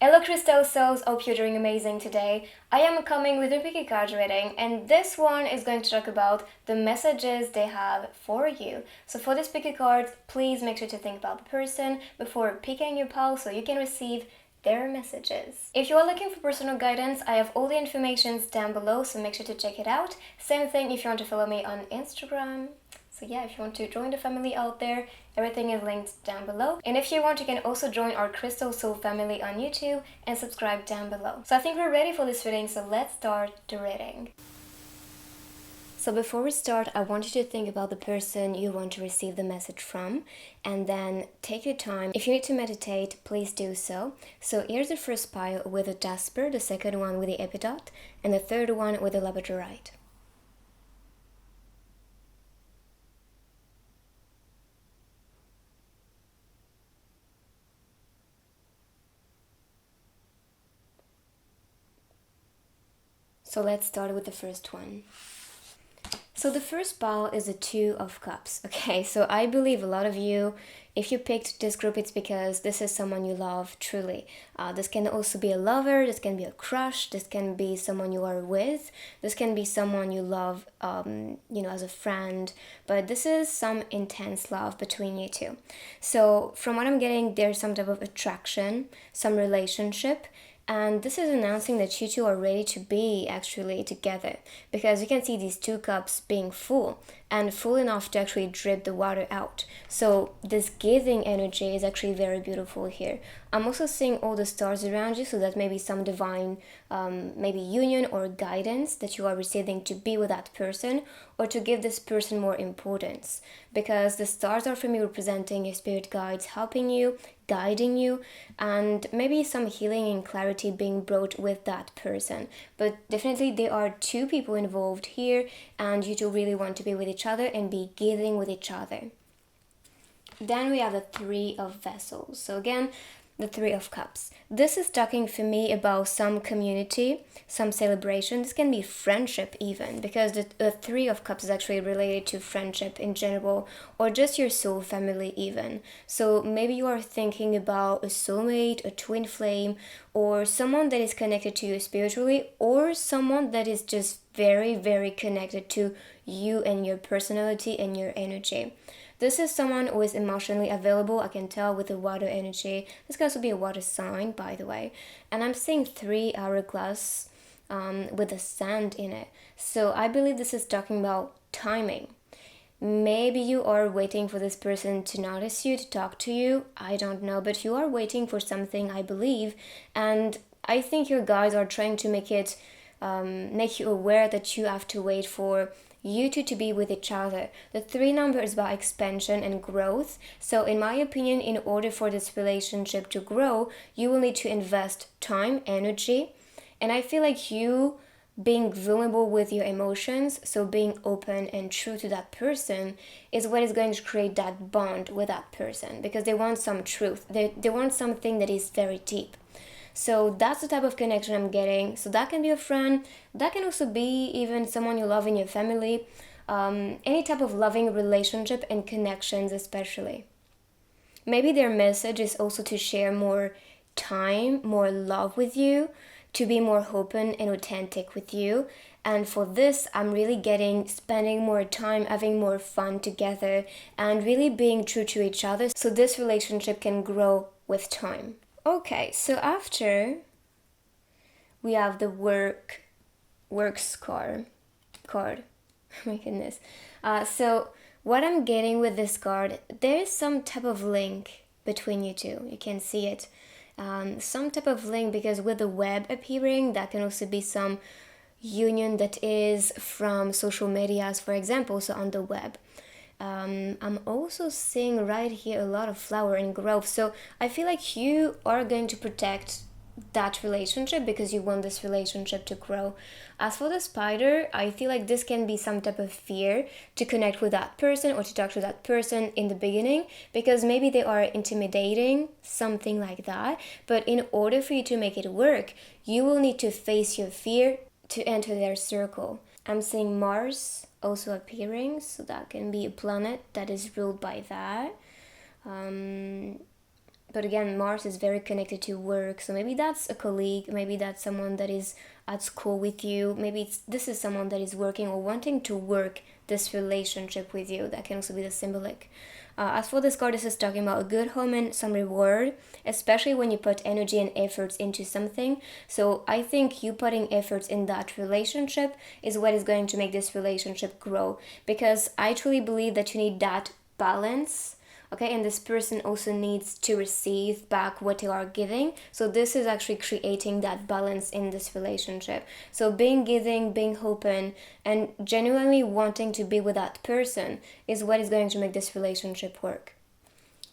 Hello Crystal Souls, hope you're doing amazing today. I am coming with a picky card reading, and this one is going to talk about the messages they have for you. So for this picky card, please make sure to think about the person before picking your pile so you can receive their messages. If you are looking for personal guidance, I have all the information down below, so make sure to check it out. Same thing if you want to follow me on Instagram. So yeah, if you want to join the family out there, everything is linked down below. And if you want, you can also join our Crystal Soul family on YouTube and subscribe down below. So I think we're ready for this reading, so let's start the reading. So before we start, I want you to think about the person you want to receive the message from, and then take your time. If you need to meditate, please do so. So here's the first pile with the jasper, the second one with the epidot, and the third one with the labradorite. So let's start with the first one. So the first pile is the Two of Cups. Okay, so I believe a lot of you, if you picked this group, it's because this is someone you love truly. This can also be a lover, this can be a crush, this can be someone you are with, this can be someone you love, as a friend, but this is some intense love between you two. So from what I'm getting, there's some type of attraction, some relationship, and this is announcing that you two are ready to be actually together, because you can see these two cups being full and full enough to actually drip the water out. So this giving energy is actually very beautiful here. I'm also seeing all the stars around you, so that may be some divine maybe union or guidance that you are receiving to be with that person or to give this person more importance, because the stars are for me representing your spirit guides helping you, guiding you, and maybe some healing and clarity being brought with that person. But definitely there are two people involved here, and you two really want to be with each other and be giving with each other. Then we have the Three of Vessels. So again, the Three of Cups. This is talking for me about some community, some celebration. This can be friendship even, because the Three of Cups is actually related to friendship in general, or just your soul family even. So maybe you are thinking about a soulmate, a twin flame, or someone that is connected to you spiritually, or someone that is just very, very connected to you and your personality and your energy. This is someone who is emotionally available, I can tell, with the water energy. This can also be a water sign, by the way. And I'm seeing 3 hourglass with the sand in it. So I believe this is talking about timing. Maybe you are waiting for this person to notice you, to talk to you. I don't know, but you are waiting for something, I believe. And I think your guides are trying to make you aware that you have to wait for you two to be with each other. The 3 number is about expansion and growth. So in my opinion, in order for this relationship to grow, you will need to invest time, energy. And I feel like you being vulnerable with your emotions, so being open and true to that person, is what is going to create that bond with that person, because they want some truth. They want something that is very deep. So that's the type of connection I'm getting. So that can be a friend, that can also be even someone you love in your family, any type of loving relationship and connections especially. Maybe their message is also to share more time, more love with you, to be more open and authentic with you. And for this, I'm really getting spending more time, having more fun together, and really being true to each other, so this relationship can grow with time. Okay, so after we have the works card. Oh my goodness. So what I'm getting with this card, there's some type of link between you two. You can see it. Some type of link, because with the web appearing, that can also be some union that is from social medias, for example, so on the web. I'm also seeing right here a lot of flower and growth. So I feel like you are going to protect that relationship because you want this relationship to grow. As for the spider, I feel like this can be some type of fear to connect with that person or to talk to that person in the beginning, because maybe they are intimidating, something like that. But in order for you to make it work, you will need to face your fear to enter their circle. I'm seeing Mars also appearing, so that can be a planet that is ruled by that. But again, Mars is very connected to work, so maybe that's a colleague, maybe that's someone that is at school with you, maybe this is someone that is working or wanting to work this relationship with you. That can also be the symbolic. As for this card, this is talking about a good home and some reward, especially when you put energy and efforts into something. So I think you putting efforts in that relationship is what is going to make this relationship grow, because I truly believe that you need that balance. Okay, and this person also needs to receive back what they are giving. So this is actually creating that balance in this relationship. So being giving, being open, and genuinely wanting to be with that person is what is going to make this relationship work.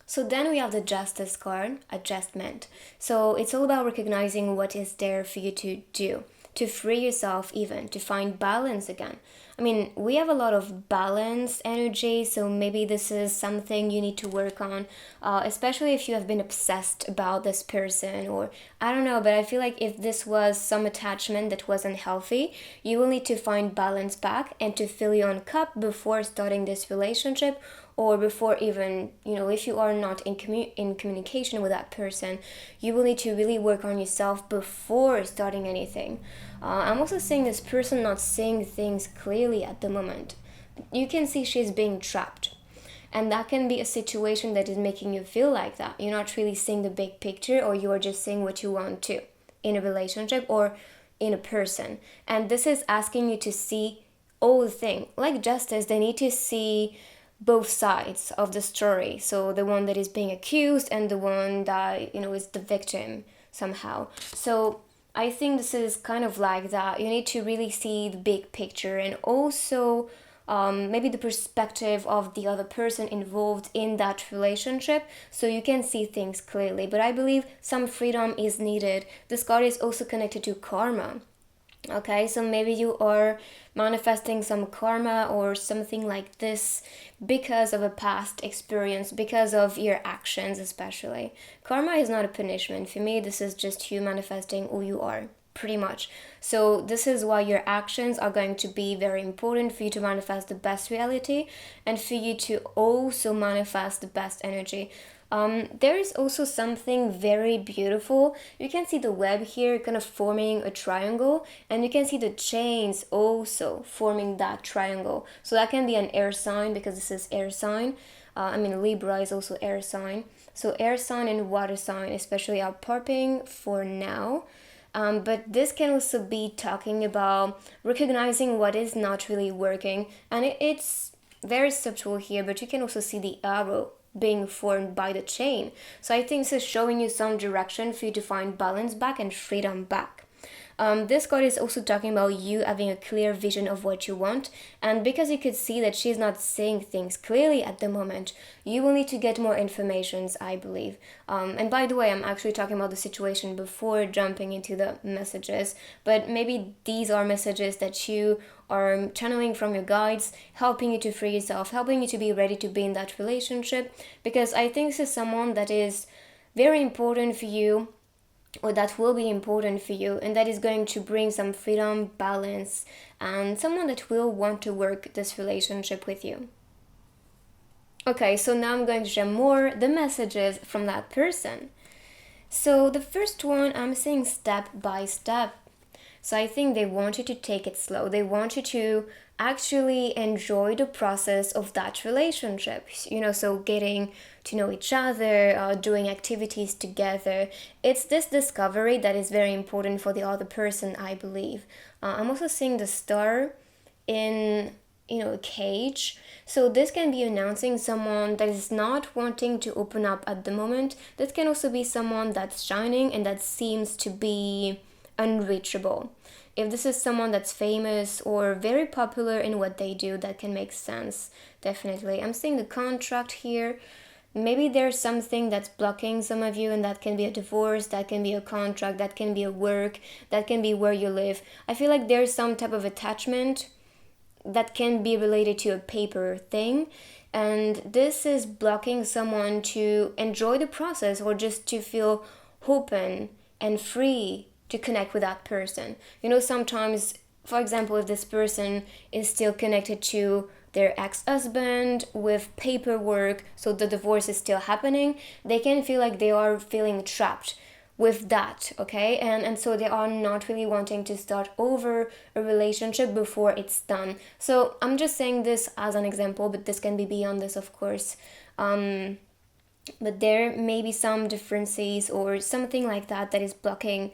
So then we have the Justice card, adjustment. So it's all about recognizing what is there for you to do, to free yourself even, to find balance again. I mean, we have a lot of balance energy, so maybe this is something you need to work on, especially if you have been obsessed about this person, or I don't know, but I feel like if this was some attachment that wasn't healthy, you will need to find balance back and to fill your own cup before starting this relationship, or before even, if you are not in communication with that person, you will need to really work on yourself before starting anything. I'm also seeing this person not seeing things clearly at the moment. You can see she's being trapped. And that can be a situation that is making you feel like that. You're not really seeing the big picture, or you are just seeing what you want to in a relationship or in a person. And this is asking you to see all the things. Like Justice, they need to see both sides of the story. So the one that is being accused and the one that, is the victim somehow. So I think this is kind of like that. You need to really see the big picture, and also maybe the perspective of the other person involved in that relationship, so you can see things clearly. But I believe some freedom is needed. This card is also connected to karma. Okay, so maybe you are manifesting some karma or something like this because of a past experience, because of your actions especially. Karma is not a punishment. For me, this is just you manifesting who you are, pretty much. So this is why your actions are going to be very important for you to manifest the best reality, and for you to also manifest the best energy. There is also something very beautiful. You can see the web here kind of forming a triangle, and you can see the chains also forming that triangle. So that can be an air sign, because this is air sign. Libra is also air sign. So air sign and water sign especially are popping for now. But this can also be talking about recognizing what is not really working. And it's very subtle here, but you can also see the arrow being formed by the chain. So I think this is showing you some direction for you to find balance back and freedom back. This card is also talking about you having a clear vision of what you want, and because you could see that she's not seeing things clearly at the moment, you will need to get more informations, I believe. And by the way, I'm actually talking about the situation before jumping into the messages, but maybe these are messages that you are channeling from your guides, helping you to free yourself, helping you to be ready to be in that relationship, because I think this is someone that is very important for you, or that will be important for you, and that is going to bring some freedom, balance, and someone that will want to work this relationship with you. Okay, so now I'm going to share more the messages from that person. So the first one, I'm saying step by step. So I think they want you to take it slow. They want you to actually enjoy the process of that relationship. So getting to know each other, doing activities together. It's this discovery that is very important for the other person, I believe. I'm also seeing the star in a cage. So this can be announcing someone that is not wanting to open up at the moment. This can also be someone that's shining and that seems to be unreachable. If this is someone that's famous or very popular in what they do, that can make sense, definitely. I'm seeing the contract here. Maybe there's something that's blocking some of you, and that can be a divorce, that can be a contract, that can be a work, that can be where you live. I feel like there's some type of attachment that can be related to a paper thing, and this is blocking someone to enjoy the process or just to feel open and free to connect with that person. Sometimes, for example, if this person is still connected to their ex-husband, with paperwork, so the divorce is still happening, they can feel like they are feeling trapped with that, okay? And so they are not really wanting to start over a relationship before it's done. So I'm just saying this as an example, but this can be beyond this, of course. But there may be some differences or something like that that is blocking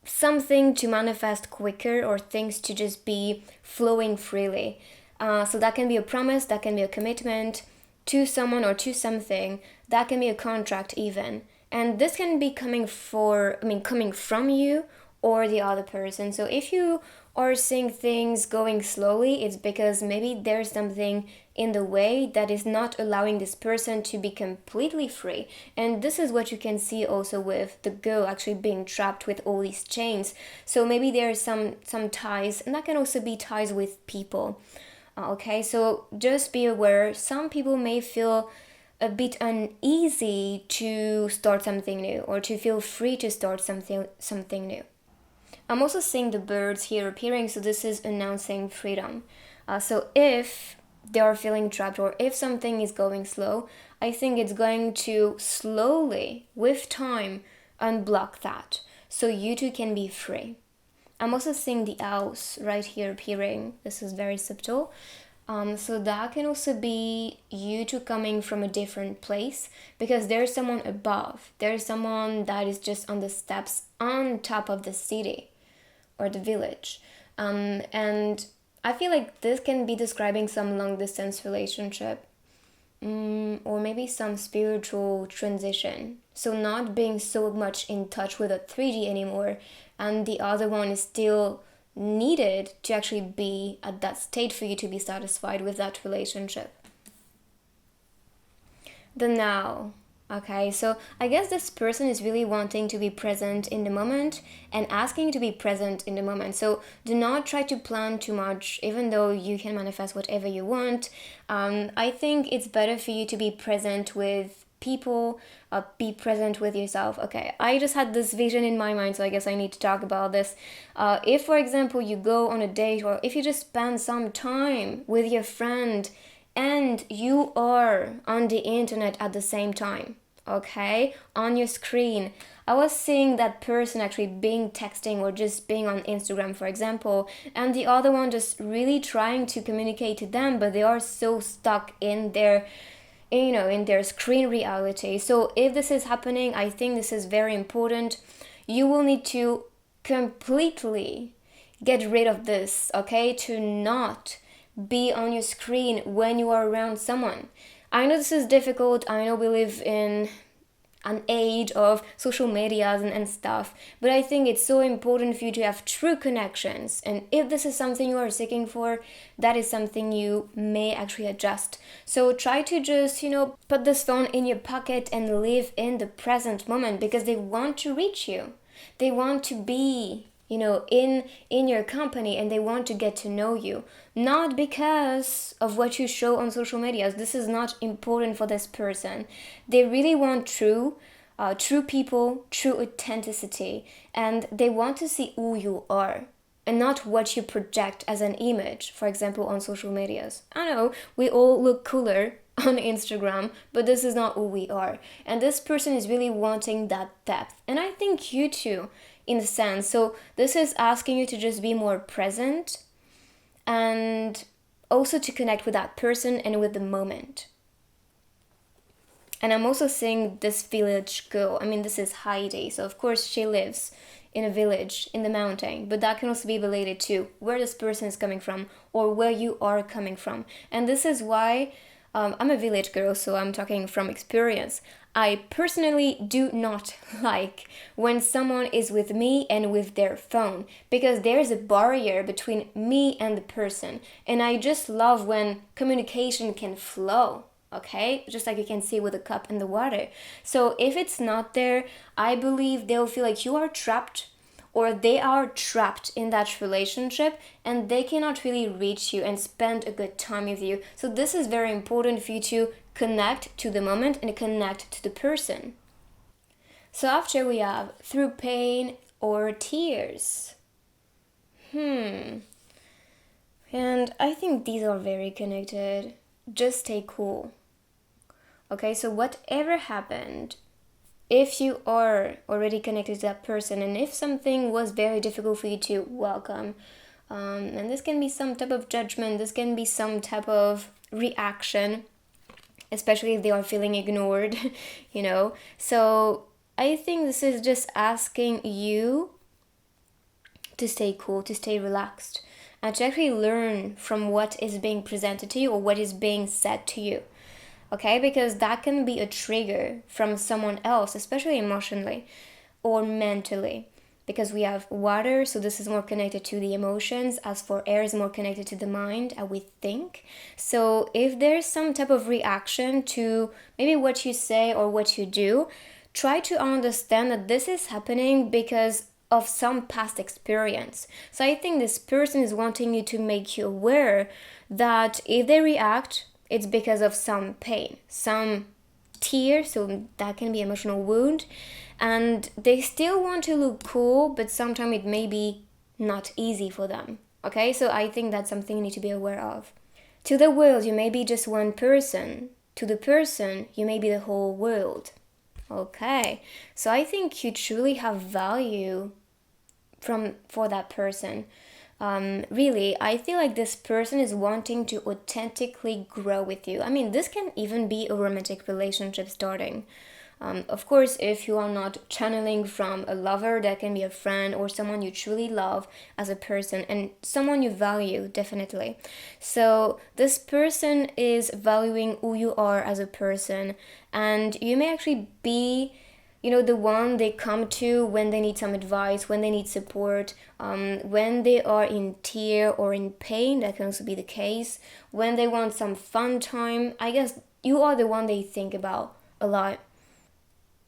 something to manifest quicker, or things to just be flowing freely. So that can be a promise, that can be a commitment to someone or to something, that can be a contract even. And this can be coming from you or the other person. So if you are seeing things going slowly, it's because maybe there's something in the way that is not allowing this person to be completely free. And this is what you can see also with the girl actually being trapped with all these chains. So maybe there are some ties, and that can also be ties with people. Okay, so just be aware, some people may feel a bit uneasy to start something new, or to feel free to start something new. I'm also seeing the birds here appearing, so this is announcing freedom. So if they are feeling trapped, or if something is going slow, I think it's going to slowly, with time, unblock that, so you too can be free. I'm also seeing the owls right here appearing. This is very subtle. So that can also be you two coming from a different place, because there's someone above. There's someone that is just on the steps on top of the city or the village. And I feel like this can be describing some long distance relationship, or maybe some spiritual transition. So not being so much in touch with a 3D anymore, and the other one is still needed to actually be at that state for you to be satisfied with that relationship. The now. Okay, so I guess this person is really wanting to be present in the moment and asking you to be present in the moment. So do not try to plan too much, even though you can manifest whatever you want. I think it's better for you to be present with people, be present with yourself. Okay, I just had this vision in my mind, so I guess I need to talk about this. If, for example, you go on a date, or if you just spend some time with your friend, and you are on the internet at the same time, okay, on your screen, I was seeing that person actually being texting or just being on Instagram, for example, and the other one just really trying to communicate to them, but they are so stuck in their screen reality. So if this is happening, I think this is very important. You will need to completely get rid of this, okay, to not be on your screen when you are around someone. I know this is difficult. I know we live in an age of social medias and stuff, but I think it's so important for you to have true connections. And if this is something you are seeking for, that is something you may actually adjust. So try to just, put this phone in your pocket and live in the present moment, because they want to reach you. They want to be in your company, and they want to get to know you, not because of what you show on social media. This is not important for this person. They really want true people, true authenticity, and they want to see who you are, and not what you project as an image, for example, on social medias. I know we all look cooler on Instagram, but this is not who we are. And this person is really wanting that depth, and I think you too, in a sense. So this is asking you to just be more present, and also to connect with that person and with the moment. And I'm also seeing this village girl. I mean, this is Heidi, so of course she lives in a village in the mountain, but that can also be related to where this person is coming from, or where you are coming from. And this is why I'm a village girl, so I'm talking from experience. I personally do not like when someone is with me and with their phone, because there's a barrier between me and the person. And I just love when communication can flow, okay? Just like you can see with a cup in the water. So if it's not there, I believe they'll feel like you are trapped, or they are trapped in that relationship, and they cannot really reach you and spend a good time with you. So this is very important for you to connect to the moment and connect to the person. So after we have through pain or tears. And I think these are very connected. Just stay cool. Okay, so whatever happened, if you are already connected to that person, and if something was very difficult for you to welcome, and this can be some type of judgment, this can be some type of reaction, especially if they are feeling ignored, you know. So I think this is just asking you to stay cool, to stay relaxed, and to actually learn from what is being presented to you or what is being said to you. Okay, because that can be a trigger from someone else, especially emotionally or mentally. Because we have water, so this is more connected to the emotions, as for air is more connected to the mind, and we think. So if there's some type of reaction to maybe what you say or what you do, try to understand that this is happening because of some past experience. So I think this person is wanting you to make you aware that if they react, it's because of some pain, some tear, so that can be emotional wound, and they still want to look cool, but sometimes it may be not easy for them. Okay, so I think that's something you need to be aware of. To the world, you may be just one person. To the person, you may be the whole world. Okay, so I think you truly have value for that person. Really, I feel like this person is wanting to authentically grow with you. I mean, this can even be a romantic relationship starting. Of course, if you are not channeling from a lover, that can be a friend or someone you truly love as a person and someone you value, definitely. So, this person is valuing who you are as a person, and you may actually be the one they come to when they need some advice, when they need support, when they are in tear or in pain. That can also be the case. When they want some fun time, I guess you are the one they think about a lot.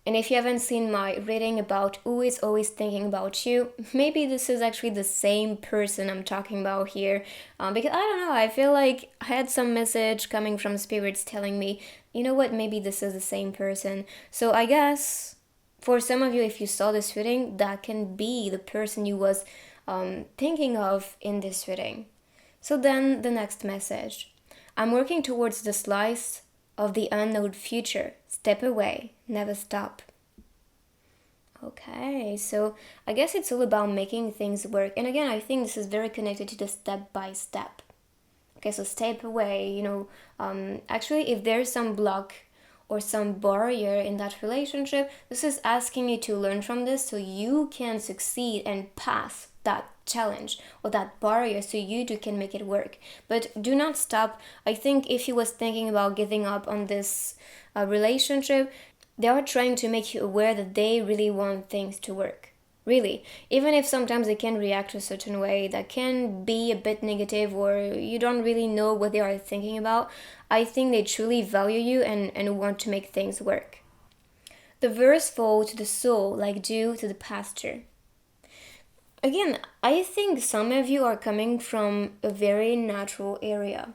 And if you haven't seen my reading about who is always thinking about you, maybe this is actually the same person I'm talking about here. Because I don't know, I feel like I had some message coming from spirits telling me, you know what, maybe this is the same person. So I guess for some of you, if you saw this reading, that can be the person you was thinking of in this reading. So then the next message. I'm working towards the slice of the unknown future. Step away, never stop. Okay, so I guess it's all about making things work. And again, I think this is very connected to the step by step. Okay, so step away, actually, if there's some block or some barrier in that relationship, this is asking you to learn from this so you can succeed and pass that challenge or that barrier so you too can make it work. But do not stop. I think if you was thinking about giving up on this relationship, they are trying to make you aware that they really want things to work. Really, even if sometimes they can react to a certain way that can be a bit negative or you don't really know what they are thinking about, I think they truly value you and want to make things work. The verse fall to the soul like dew to the pasture. Again, I think some of you are coming from a very natural area.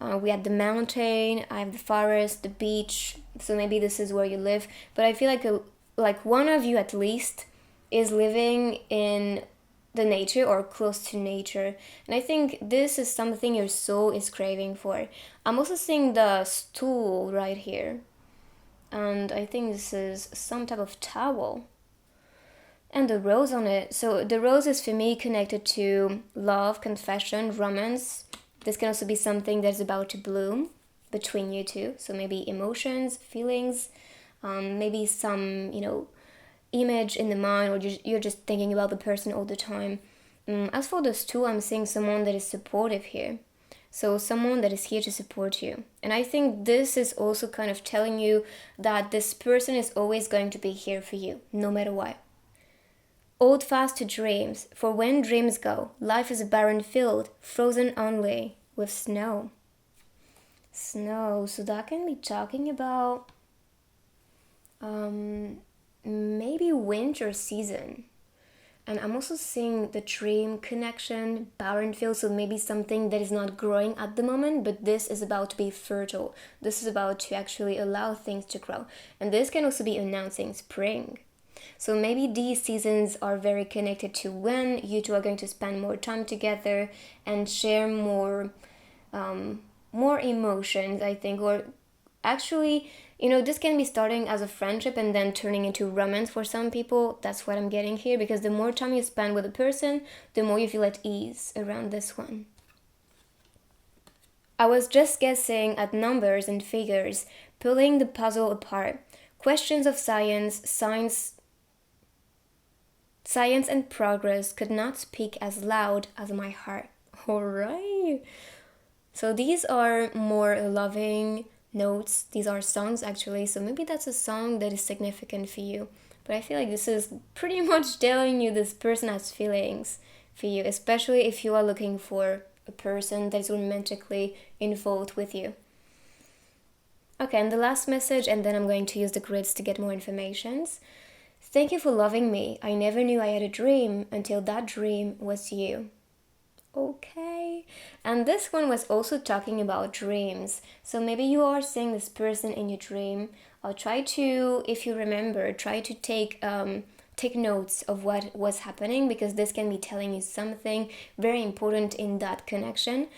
We have the mountain, I have the forest, the beach, so maybe this is where you live. But I feel like one of you at least is living in the nature or close to nature. And I think this is something your soul is craving for. I'm also seeing the stool right here. And I think this is some type of towel. And the rose on it. So the rose is for me connected to love, confession, romance. This can also be something that's about to bloom between you two. So maybe emotions, feelings, maybe some, image in the mind, or you're just thinking about the person all the time. As for those two, I'm seeing someone that is supportive here. So someone that is here to support you. And I think this is also kind of telling you that this person is always going to be here for you, no matter what. Hold fast to dreams, for when dreams go, life is a barren field, frozen only with snow. Snow, so that can be talking about maybe winter season. And I'm also seeing the dream connection, barren field, so maybe something that is not growing at the moment, but this is about to be fertile. This is about to actually allow things to grow. And this can also be announcing spring. So maybe these seasons are very connected to when you two are going to spend more time together and share more emotions, I think. Or actually, this can be starting as a friendship and then turning into romance for some people. That's what I'm getting here, because the more time you spend with a person, the more you feel at ease around this one. I was just guessing at numbers and figures, pulling the puzzle apart. Questions of science and progress could not speak as loud as my heart. Alright. So these are more loving notes. These are songs actually. So maybe that's a song that is significant for you. But I feel like this is pretty much telling you this person has feelings for you, especially if you are looking for a person that is romantically involved with you. Okay, and the last message, and then I'm going to use the grids to get more informations. Thank you for loving me. I never knew I had a dream until that dream was you. Okay. And this one was also talking about dreams. So maybe you are seeing this person in your dream. I'll try to, if you remember, try to take notes of what was happening, because this can be telling you something very important in that connection.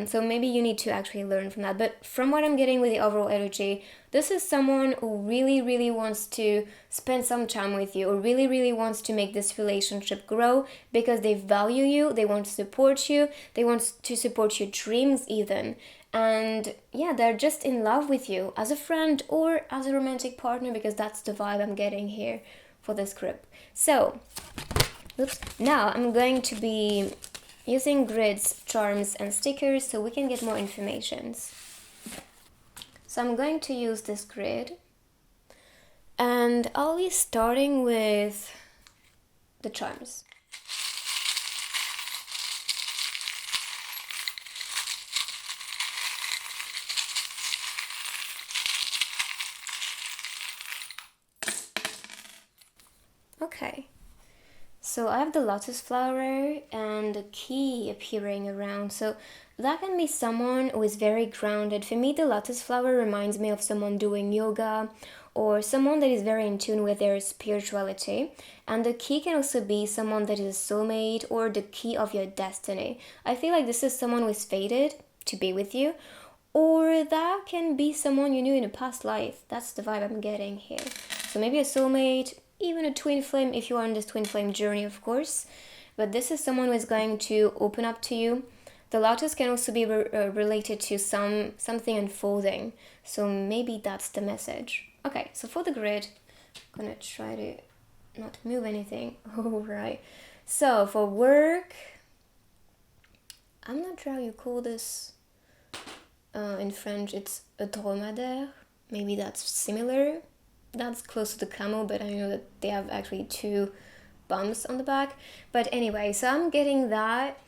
So maybe you need to actually learn from that. But from what I'm getting with the overall energy, this is someone who really, really wants to spend some time with you, or really, really wants to make this relationship grow, because they value you, they want to support you, they want to support your dreams even. And yeah, they're just in love with you as a friend or as a romantic partner, because that's the vibe I'm getting here for this group. So, now I'm going to be using grids, charms, and stickers so we can get more informations. So I'm going to use this grid, and I'll be starting with the charms. Okay. So I have the lotus flower and the key appearing around. So that can be someone who is very grounded. For me, the lotus flower reminds me of someone doing yoga, or someone that is very in tune with their spirituality. And the key can also be someone that is a soulmate, or the key of your destiny. I feel like this is someone who is fated to be with you, or that can be someone you knew in a past life. That's the vibe I'm getting here. So maybe a soulmate, even a twin flame if you are on this twin flame journey, of course. But this is someone who is going to open up to you. The lotus can also be related to something unfolding. So maybe that's the message. Okay, so for the grid, I'm gonna try to not move anything. Alright. So for work, I'm not sure how you call this. In French, it's a dromadaire. Maybe that's similar. That's close to the camel, but I know that they have actually two bumps on the back. But anyway, so I'm getting that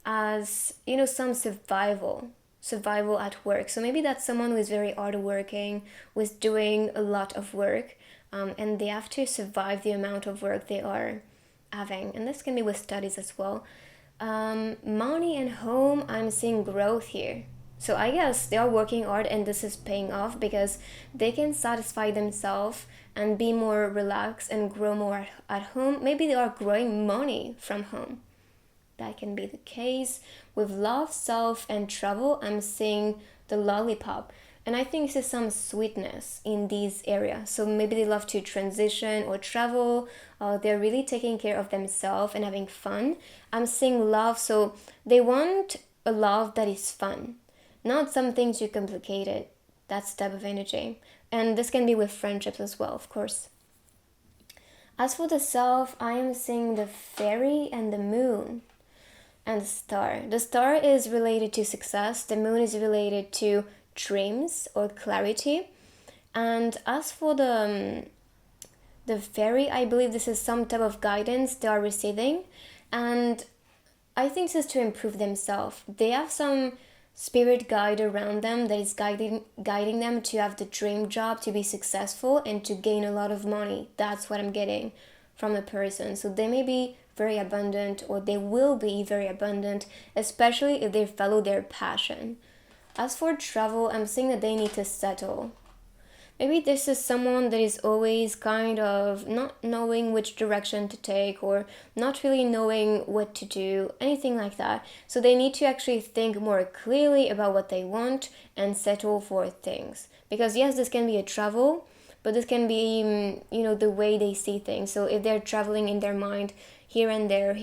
as, some survival at work. So maybe that's someone who is very hardworking, who is doing a lot of work, and they have to survive the amount of work they are having. And this can be with studies as well. Money and home, I'm seeing growth here. So I guess they are working hard, and this is paying off because they can satisfy themselves and be more relaxed and grow more at home. Maybe they are growing money from home. That can be the case. With love, self, and travel, I'm seeing the lollipop. And I think this is some sweetness in these areas. So maybe they love to transition or travel. They're really taking care of themselves and having fun. I'm seeing love, so they want a love that is fun. Not something too complicated. That's the type of energy. And this can be with friendships as well, of course. As for the self, I am seeing the fairy and the moon and the star. The star is related to success. The moon is related to dreams or clarity. And as for the fairy, I believe this is some type of guidance they are receiving. And I think this is to improve themselves. They have some spirit guide around them that is guiding them to have the dream job, to be successful, and to gain a lot of money. That's what I'm getting from the person. So they may be very abundant, or they will be very abundant, especially if they follow their passion. As for travel, I'm seeing that they need to settle. Maybe this is someone that is always kind of not knowing which direction to take or not really knowing what to do, anything like that. So they need to actually think more clearly about what they want and settle for things. Because yes, this can be a travel, but this can be, the way they see things. So if they're traveling in their mind here and there,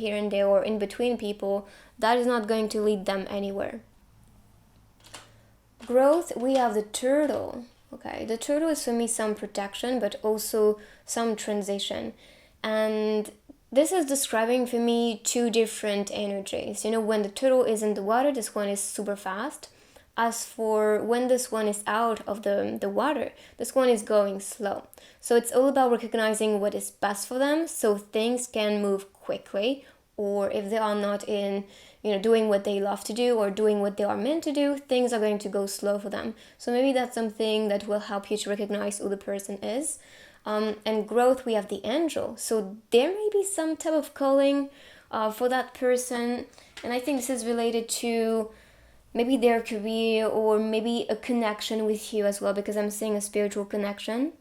or in between people, that is not going to lead them anywhere. Growth, we have the turtle. Okay, the turtle is for me some protection, but also some transition. And this is describing for me two different energies. When the turtle is in the water, this one is super fast. As for when this one is out of the water, this one is going slow. So it's all about recognizing what is best for them so things can move quickly, or if they are not in doing what they love to do or doing what they are meant to do, things are going to go slow for them. So maybe that's something that will help you to recognize who the person is. And growth, we have the angel. So there may be some type of calling for that person. And I think this is related to maybe their career or maybe a connection with you as well, because I'm seeing a spiritual connection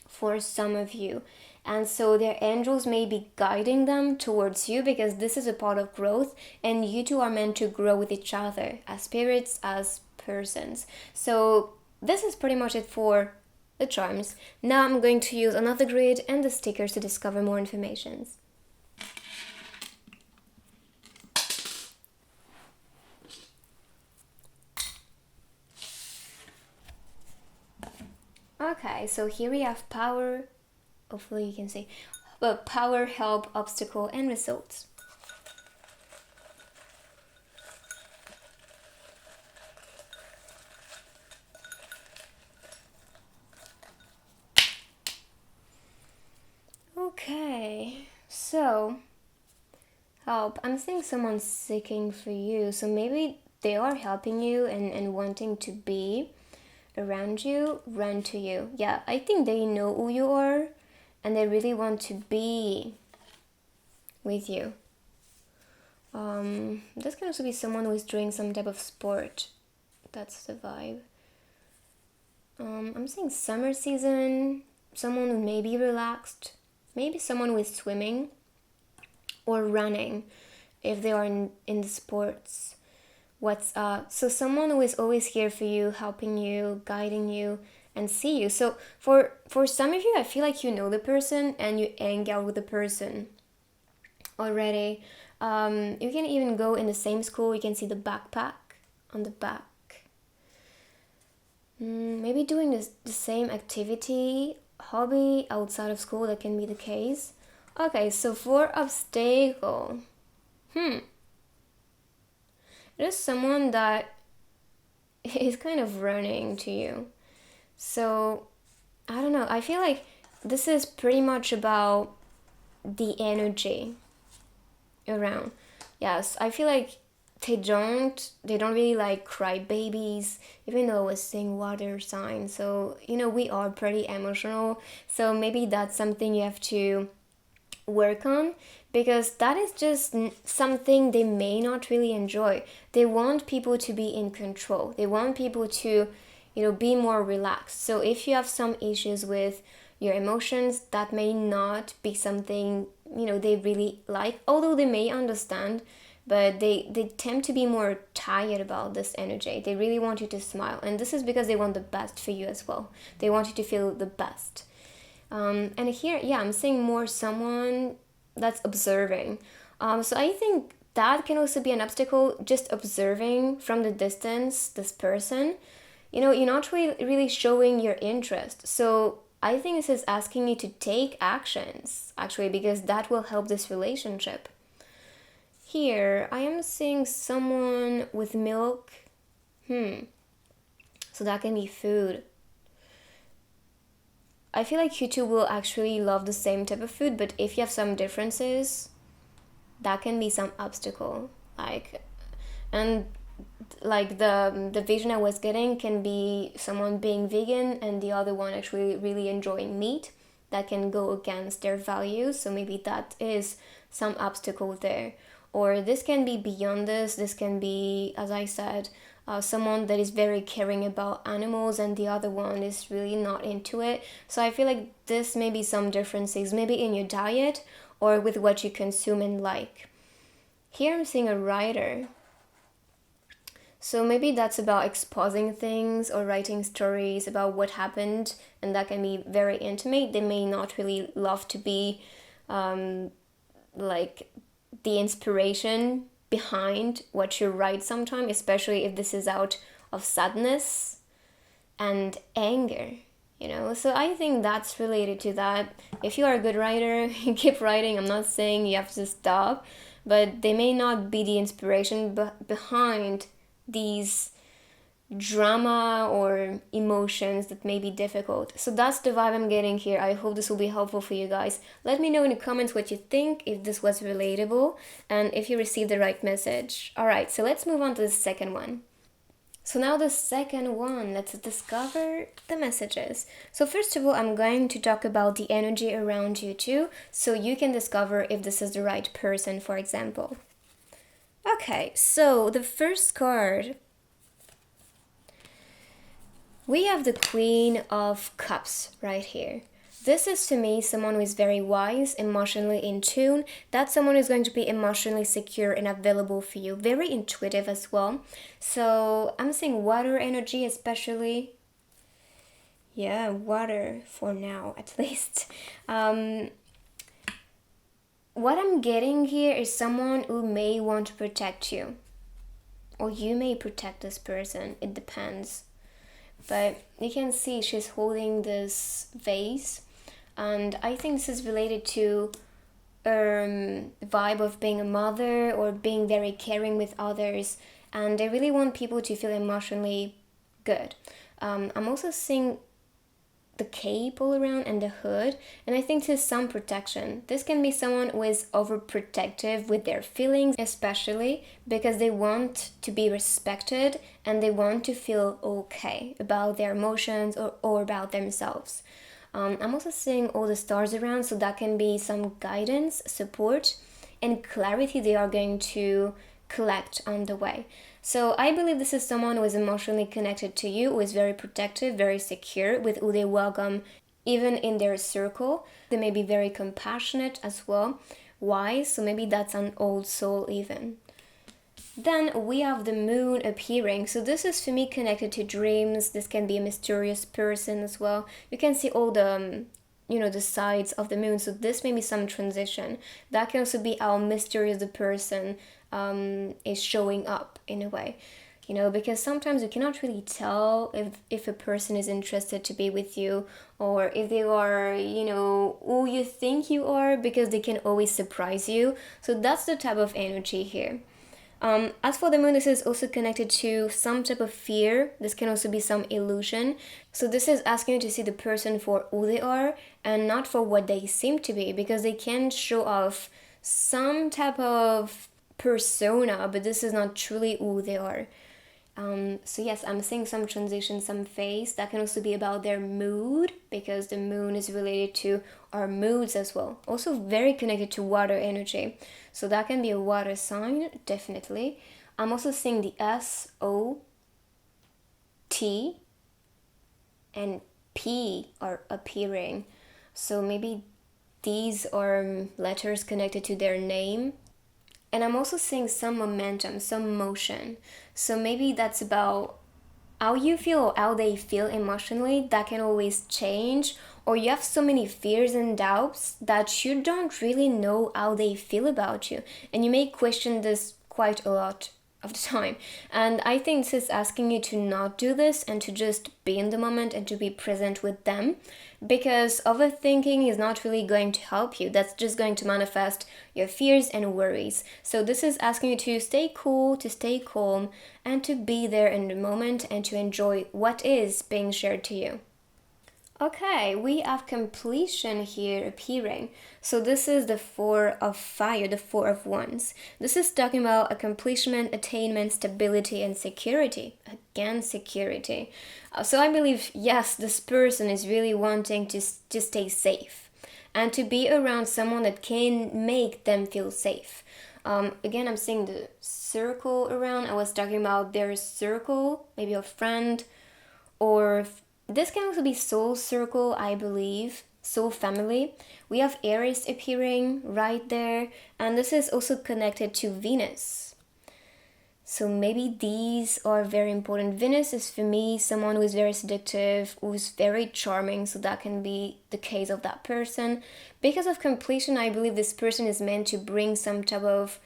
for some of you. And so their angels may be guiding them towards you, because this is a part of growth and you two are meant to grow with each other as spirits, as persons. So this is pretty much it for the charms. Now I'm going to use another grid and the stickers to discover more information. Okay, so here we have power. Hopefully you can see. But power, help, obstacle, and results. Okay, so help. I'm seeing someone seeking for you. So maybe they are helping you and wanting to be around you, run to you. Yeah, I think they know who you are and they really want to be with you. This can also be someone who is doing some type of sport. That's the vibe. I'm saying summer season, someone who may be relaxed, maybe someone who is swimming or running if they are in the sports. So someone who is always here for you, helping you, guiding you, and see you. So for some of you, I feel like you know the person and you hang out with the person already. You can even go in the same school. You can see the backpack on the back. Maybe doing the same activity, hobby outside of school, that can be the case. Okay, so for obstacle, it is someone that is kind of running to you. So, I don't know, I feel like this is pretty much about the energy around. Yes, I feel like they don't really like cry babies, even though I was saying water sign. So, we are pretty emotional. So maybe that's something you have to work on, because that is just something they may not really enjoy. They want people to be in control. They want people to, be more relaxed. So if you have some issues with your emotions, that may not be something, they really like, although they may understand, but they tend to be more tired about this energy. They really want you to smile. And this is because they want the best for you as well. They want you to feel the best. And here, I'm seeing more someone that's observing. So I think that can also be an obstacle, just observing from the distance this person. You're not really showing your interest. So I think this is asking you to take actions, actually, because that will help this relationship. Here, I am seeing someone with milk. So that can be food. I feel like you two will actually love the same type of food, but if you have some differences, that can be some obstacle. And the vision I was getting can be someone being vegan and the other one actually really enjoying meat. That can go against their values, so maybe that is some obstacle there. Or this can be beyond this. This can be, as I said, someone that is very caring about animals and the other one is really not into it. So I feel like this may be some differences, maybe in your diet or with what you consume and like. Here I'm seeing a writer. So maybe that's about exposing things or writing stories about what happened, and that can be very intimate. They may not really love to be like the inspiration behind what you write sometimes, especially if this is out of sadness and anger, you know. So I think that's related to that. If you are a good writer, you keep writing. I'm not saying you have to stop, but they may not be the inspiration behind these drama or emotions that may be difficult. So that's the vibe I'm getting here. I hope this will be helpful for you guys. Let me know in the comments what you think, if this was relatable, and if you received the right message. Alright, so let's move on to the second one. So now the second one, let's discover the messages. So first of all, I'm going to talk about the energy around you too, so you can discover if this is the right person, for example. Okay, so the first card, we have the Queen of Cups right here. This is, to me, someone who is very wise, emotionally in tune. That's someone who's going to be emotionally secure and available for you. Very intuitive as well. So I'm seeing water energy especially. Yeah, water for now at least. What I'm getting here is someone who may want to protect you. Or you may protect this person. It depends. But you can see she's holding this vase. And I think this is related to vibe of being a mother or being very caring with others. And they really want people to feel emotionally good. I'm also seeing the cape all around and the hood, and I think there's some protection. This can be someone who is overprotective with their feelings, especially because they want to be respected and they want to feel okay about their emotions or about themselves. I'm also seeing all the stars around, so that can be some guidance, support, and clarity they are going to collect on the way. So I believe this is someone who is emotionally connected to you, who is very protective, very secure, with who they welcome even in their circle. They may be very compassionate as well, wise, so maybe that's an old soul even. Then we have the moon appearing. So this is for me connected to dreams. This can be a mysterious person as well. You can see all the the sides of the moon. So this may be some transition. That can also be how mysterious the person is showing up in a way. Because sometimes you cannot really tell if a person is interested to be with you or if they are, who you think you are, because they can always surprise you. So that's the type of energy here. As for the moon, this is also connected to some type of fear. This can also be some illusion. So this is asking you to see the person for who they are and not for what they seem to be, because they can show off some type of persona, but this is not truly who they are. So yes, I'm seeing some transition, some phase. That can also be about their mood, because the moon is related to our moods as well. Also very connected to water energy. So that can be a water sign, definitely. I'm also seeing the SOT and P are appearing. So maybe these are letters connected to their name. And I'm also seeing some momentum, some motion. So maybe that's about how you feel, how they feel emotionally. That can always change. Or you have so many fears and doubts that you don't really know how they feel about you. And you may question this quite a lot of the time. And I think this is asking you to not do this and to just be in the moment and to be present with them, because overthinking is not really going to help you. That's just going to manifest your fears and worries. So this is asking you to stay cool, to stay calm, and to be there in the moment and to enjoy what is being shared to you. Okay, we have completion here appearing. So this is the 4 of fire, the 4 of wands. This is talking about accomplishment, attainment, stability, and security. Again, security. So I believe, yes, this person is really wanting to stay safe and to be around someone that can make them feel safe. Again, I'm seeing the circle around. I was talking about their circle, maybe a friend, or this can also be soul circle, I believe, soul family. We have Aries appearing right there, and this is also connected to Venus. So maybe these are very important. Venus is for me someone who is very seductive, who's very charming, so that can be the case of that person. Because of completion, I believe this person is meant to bring some type of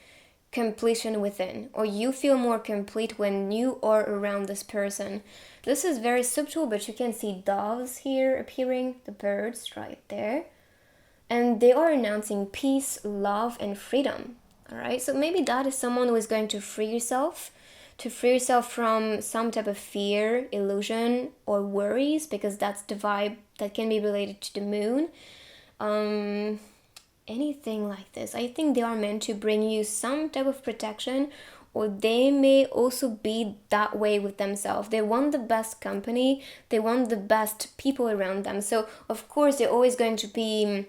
completion within, or you feel more complete when you are around this person. This is very subtle, but you can see doves here appearing, the birds right there, and they are announcing peace, love, and freedom. All right, so maybe that is someone who is going to free yourself, from some type of fear, illusion, or worries, because that's the vibe that can be related to the moon. Anything like this, I think they are meant to bring you some type of protection, or they may also be that way with themselves. They want the best company, they want the best people around them. So of course they're always going to be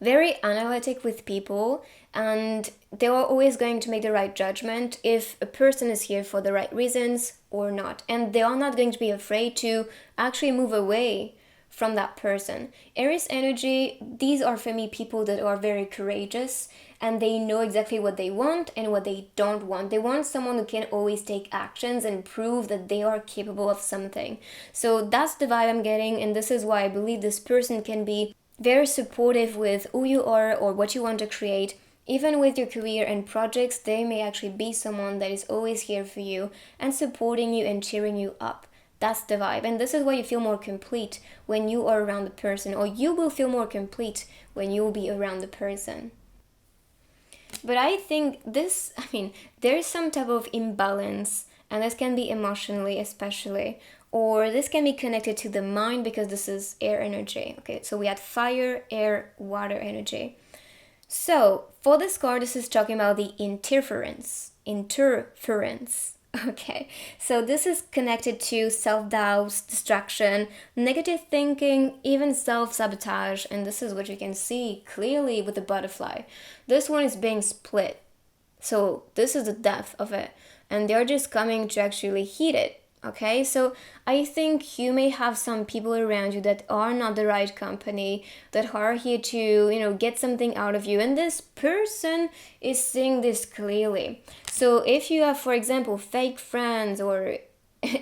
very analytic with people, and they are always going to make the right judgment if a person is here for the right reasons or not. And they are not going to be afraid to actually move away from that person. Aries energy, these are for me people that are very courageous, and they know exactly what they want and what they don't want. They want someone who can always take actions and prove that they are capable of something. So that's the vibe I'm getting, and this is why I believe this person can be very supportive with who you are or what you want to create. Even with your career and projects, they may actually be someone that is always here for you and supporting you and cheering you up. That's the vibe. And this is why you feel more complete when you are around the person, or you will feel more complete when you will be around the person. But I think there's some type of imbalance, and this can be emotionally, especially, or this can be connected to the mind, because this is air energy. Okay, so we had fire, air, water energy. So for this card, this is talking about the interference. Okay, so this is connected to self-doubt, distraction, negative thinking, even self-sabotage, and this is what you can see clearly with the butterfly. This one is being split, so this is the depth of it, and they're just coming to actually heat it. Okay, so I think you may have some people around you that are not the right company, that are here to, get something out of you. And this person is seeing this clearly. So if you have, for example, fake friends or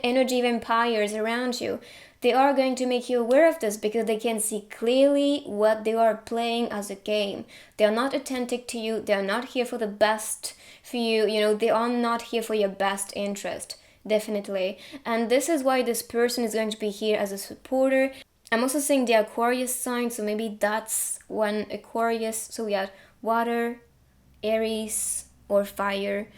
energy vampires around you, they are going to make you aware of this, because they can see clearly what they are playing as a game. They are not authentic to you. They are not here for the best for you. They are not here for your best interest. Definitely. And this is why this person is going to be here as a supporter. I'm also seeing the Aquarius sign, so maybe that's one Aquarius. So we had water, Aries, or fire,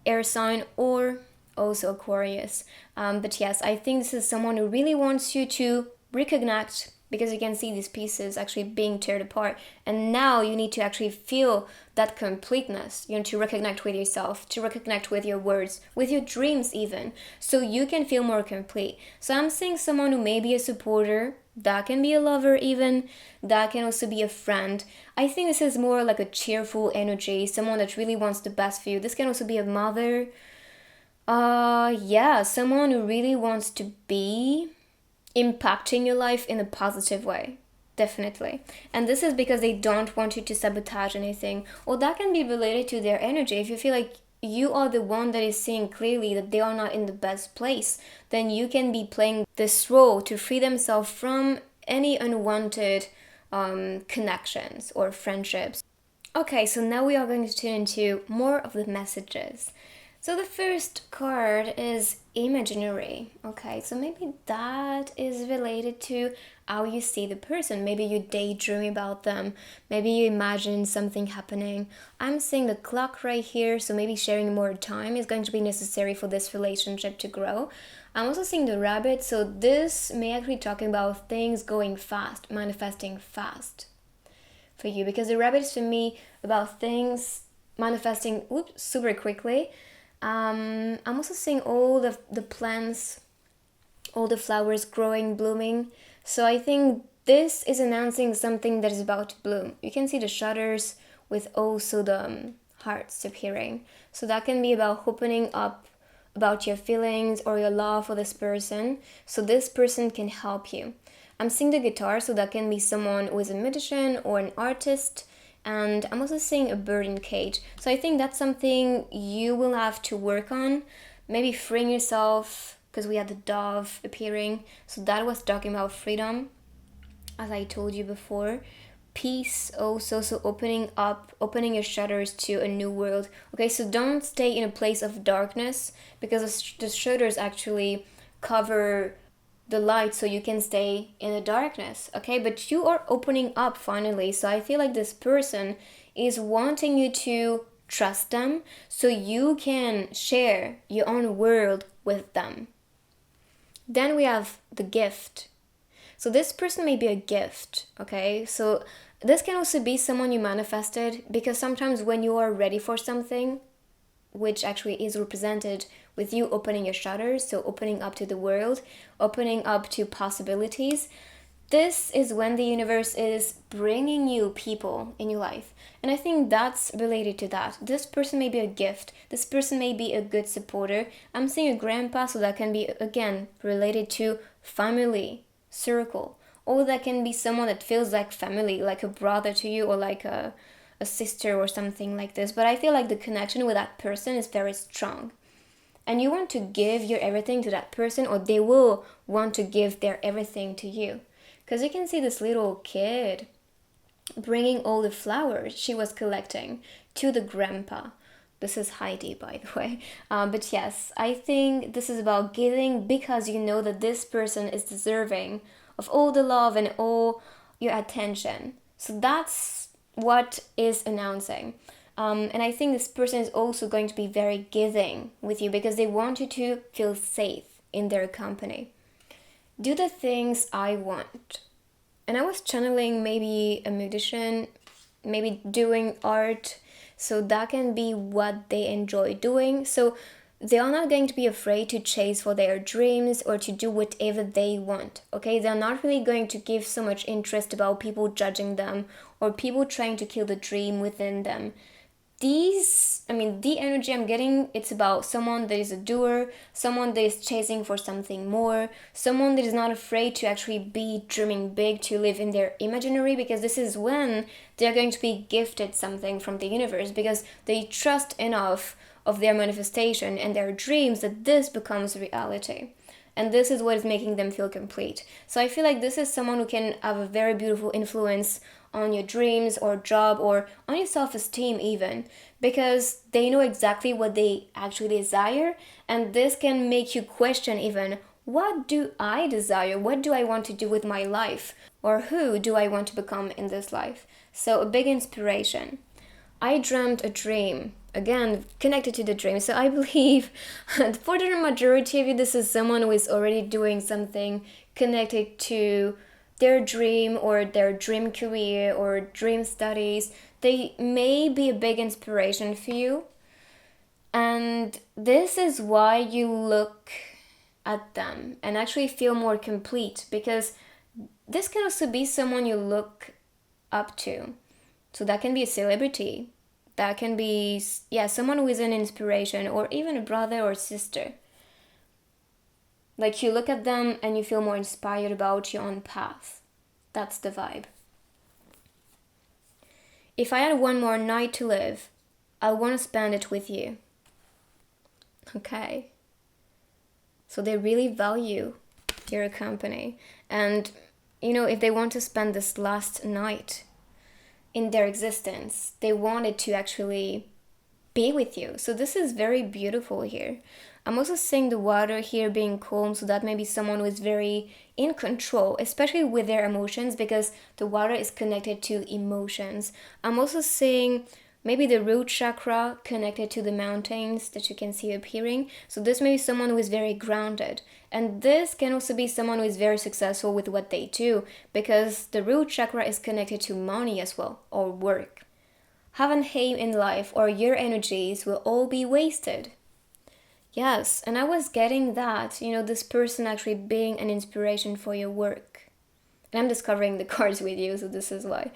air sign, or also Aquarius. But yes, I think this is someone who really wants you to reconnect, because you can see these pieces actually being torn apart, and now you need to actually feel that completeness, to reconnect with yourself, to reconnect with your words, with your dreams even, so you can feel more complete. So I'm seeing someone who may be a supporter, that can be a lover even, that can also be a friend. I think this is more like a cheerful energy, someone that really wants the best for you. This can also be a mother, someone who really wants to be impacting your life in a positive way. Definitely. And this is because they don't want you to sabotage anything. Or that can be related to their energy. If you feel like you are the one that is seeing clearly that they are not in the best place, then you can be playing this role to free themselves from any unwanted connections or friendships. Okay, so now we are going to turn into more of the messages. So the first card is imaginary. Okay, so maybe that is related to how you see the person. Maybe you daydream about them. Maybe you imagine something happening. I'm seeing the clock right here, so maybe sharing more time is going to be necessary for this relationship to grow. I'm also seeing the rabbit, so this may actually talking about things going fast, manifesting fast for you, because the rabbit is for me about things manifesting super quickly. I'm also seeing all the plants, all the flowers growing, blooming. So I think this is announcing something that is about to bloom. You can see the shutters with also the hearts appearing. So that can be about opening up about your feelings or your love for this person. So this person can help you. I'm seeing the guitar, so that can be someone who is a musician or an artist. And I'm also seeing a bird in cage. So I think that's something you will have to work on. Maybe freeing yourself, because we had the dove appearing. So that was talking about freedom, as I told you before. Peace also, so opening your shutters to a new world. Okay, so don't stay in a place of darkness, because the shutters actually cover the light so you can stay in the darkness. Okay, but you are opening up finally. So I feel like this person is wanting you to trust them so you can share your own world with them. Then we have the gift. So this person may be a gift, okay? So this can also be someone you manifested, because sometimes when you are ready for something, which actually is represented with you opening your shutters, so opening up to the world, opening up to possibilities, this is when the universe is bringing you people in your life. And I think that's related to that. This person may be a gift. This person may be a good supporter. I'm seeing a grandpa, so that can be, again, related to family, circle. Or that can be someone that feels like family, like a brother to you, or like a sister or something like this. But I feel like the connection with that person is very strong. And you want to give your everything to that person, or they will want to give their everything to you. Because you can see this little kid bringing all the flowers she was collecting to the grandpa. This is Heidi, by the way. But yes, I think this is about giving, because you know that this person is deserving of all the love and all your attention. So that's what is announcing. And I think this person is also going to be very giving with you, because they want you to feel safe in their company. Do the things I want. And I was channeling maybe a musician, maybe doing art. So that can be what they enjoy doing. So they are not going to be afraid to chase for their dreams or to do whatever they want. Okay, they're not really going to give so much interest about people judging them or people trying to kill the dream within them. The energy I'm getting, it's about someone that is a doer, someone that is chasing for something more, someone that is not afraid to actually be dreaming big, to live in their imaginary, because this is when they're going to be gifted something from the universe, because they trust enough of their manifestation and their dreams that this becomes reality. And this is what is making them feel complete. So I feel like this is someone who can have a very beautiful influence on your dreams or job or on your self-esteem even, because they know exactly what they actually desire, and this can make you question even, what do I desire? What do I want to do with my life? Or who do I want to become in this life? So a big inspiration. I dreamt a dream. Again, connected to the dream. So I believe for the majority of you, this is someone who is already doing something connected to their dream or their dream career or dream studies. They may be a big inspiration for you. And this is why you look at them and actually feel more complete, because this can also be someone you look up to. So that can be a celebrity. That can be, someone who is an inspiration, or even a brother or sister. Like you look at them and you feel more inspired about your own path. That's the vibe. If I had one more night to live, I want to spend it with you. Okay. So they really value your company. And, if they want to spend this last night in their existence, they wanted to actually be with you. So this is very beautiful here. I'm also seeing the water here being calm, so that may be someone who is very in control, especially with their emotions, because the water is connected to emotions. I'm also seeing maybe the root chakra connected to the mountains that you can see appearing. So this may be someone who is very grounded. And this can also be someone who is very successful with what they do, because the root chakra is connected to money as well, or work. Have an aim in life, or your energies will all be wasted. Yes, and I was getting that, this person actually being an inspiration for your work. And I'm discovering the cards with you, so this is why.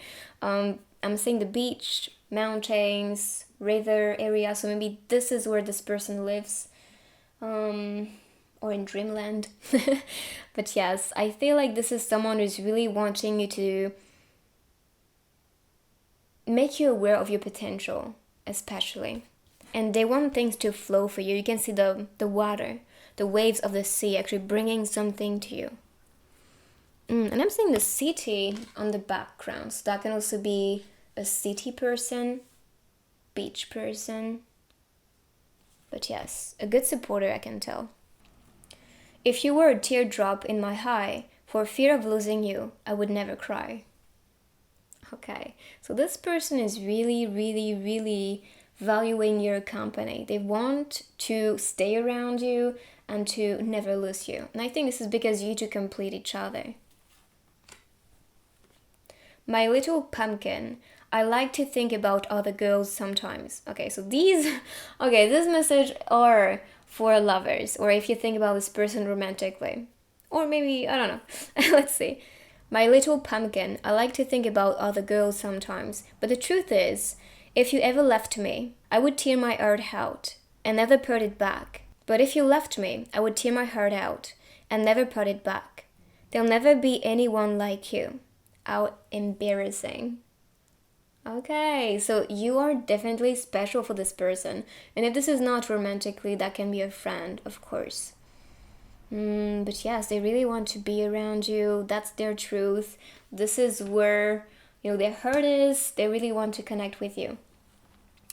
I'm seeing the beach, mountains, river area, so maybe this is where this person lives. Or in dreamland. But yes, I feel like this is someone who's really wanting you to make you aware of your potential, especially. And they want things to flow for you. You can see the water, the waves of the sea actually bringing something to you. And I'm seeing the city on the background. So that can also be a city person, beach person. But yes, a good supporter, I can tell. If you were a teardrop in my eye, for fear of losing you, I would never cry. Okay, so this person is really, really, really valuing your company. They want to stay around you and to never lose you. And I think this is because you two complete each other. My little pumpkin, I like to think about other girls sometimes. Okay, so this message are for lovers, or if you think about this person romantically. Or maybe, I don't know. Let's see. My little pumpkin, I like to think about other girls sometimes. But the truth is, if you ever left me, I would tear my heart out and never put it back. But if you left me, I would tear my heart out and never put it back. There'll never be anyone like you. How embarrassing. Okay, so you are definitely special for this person. And if this is not romantically, that can be a friend, of course. But yes, they really want to be around you. That's their truth. This is where, their heart is. They really want to connect with you.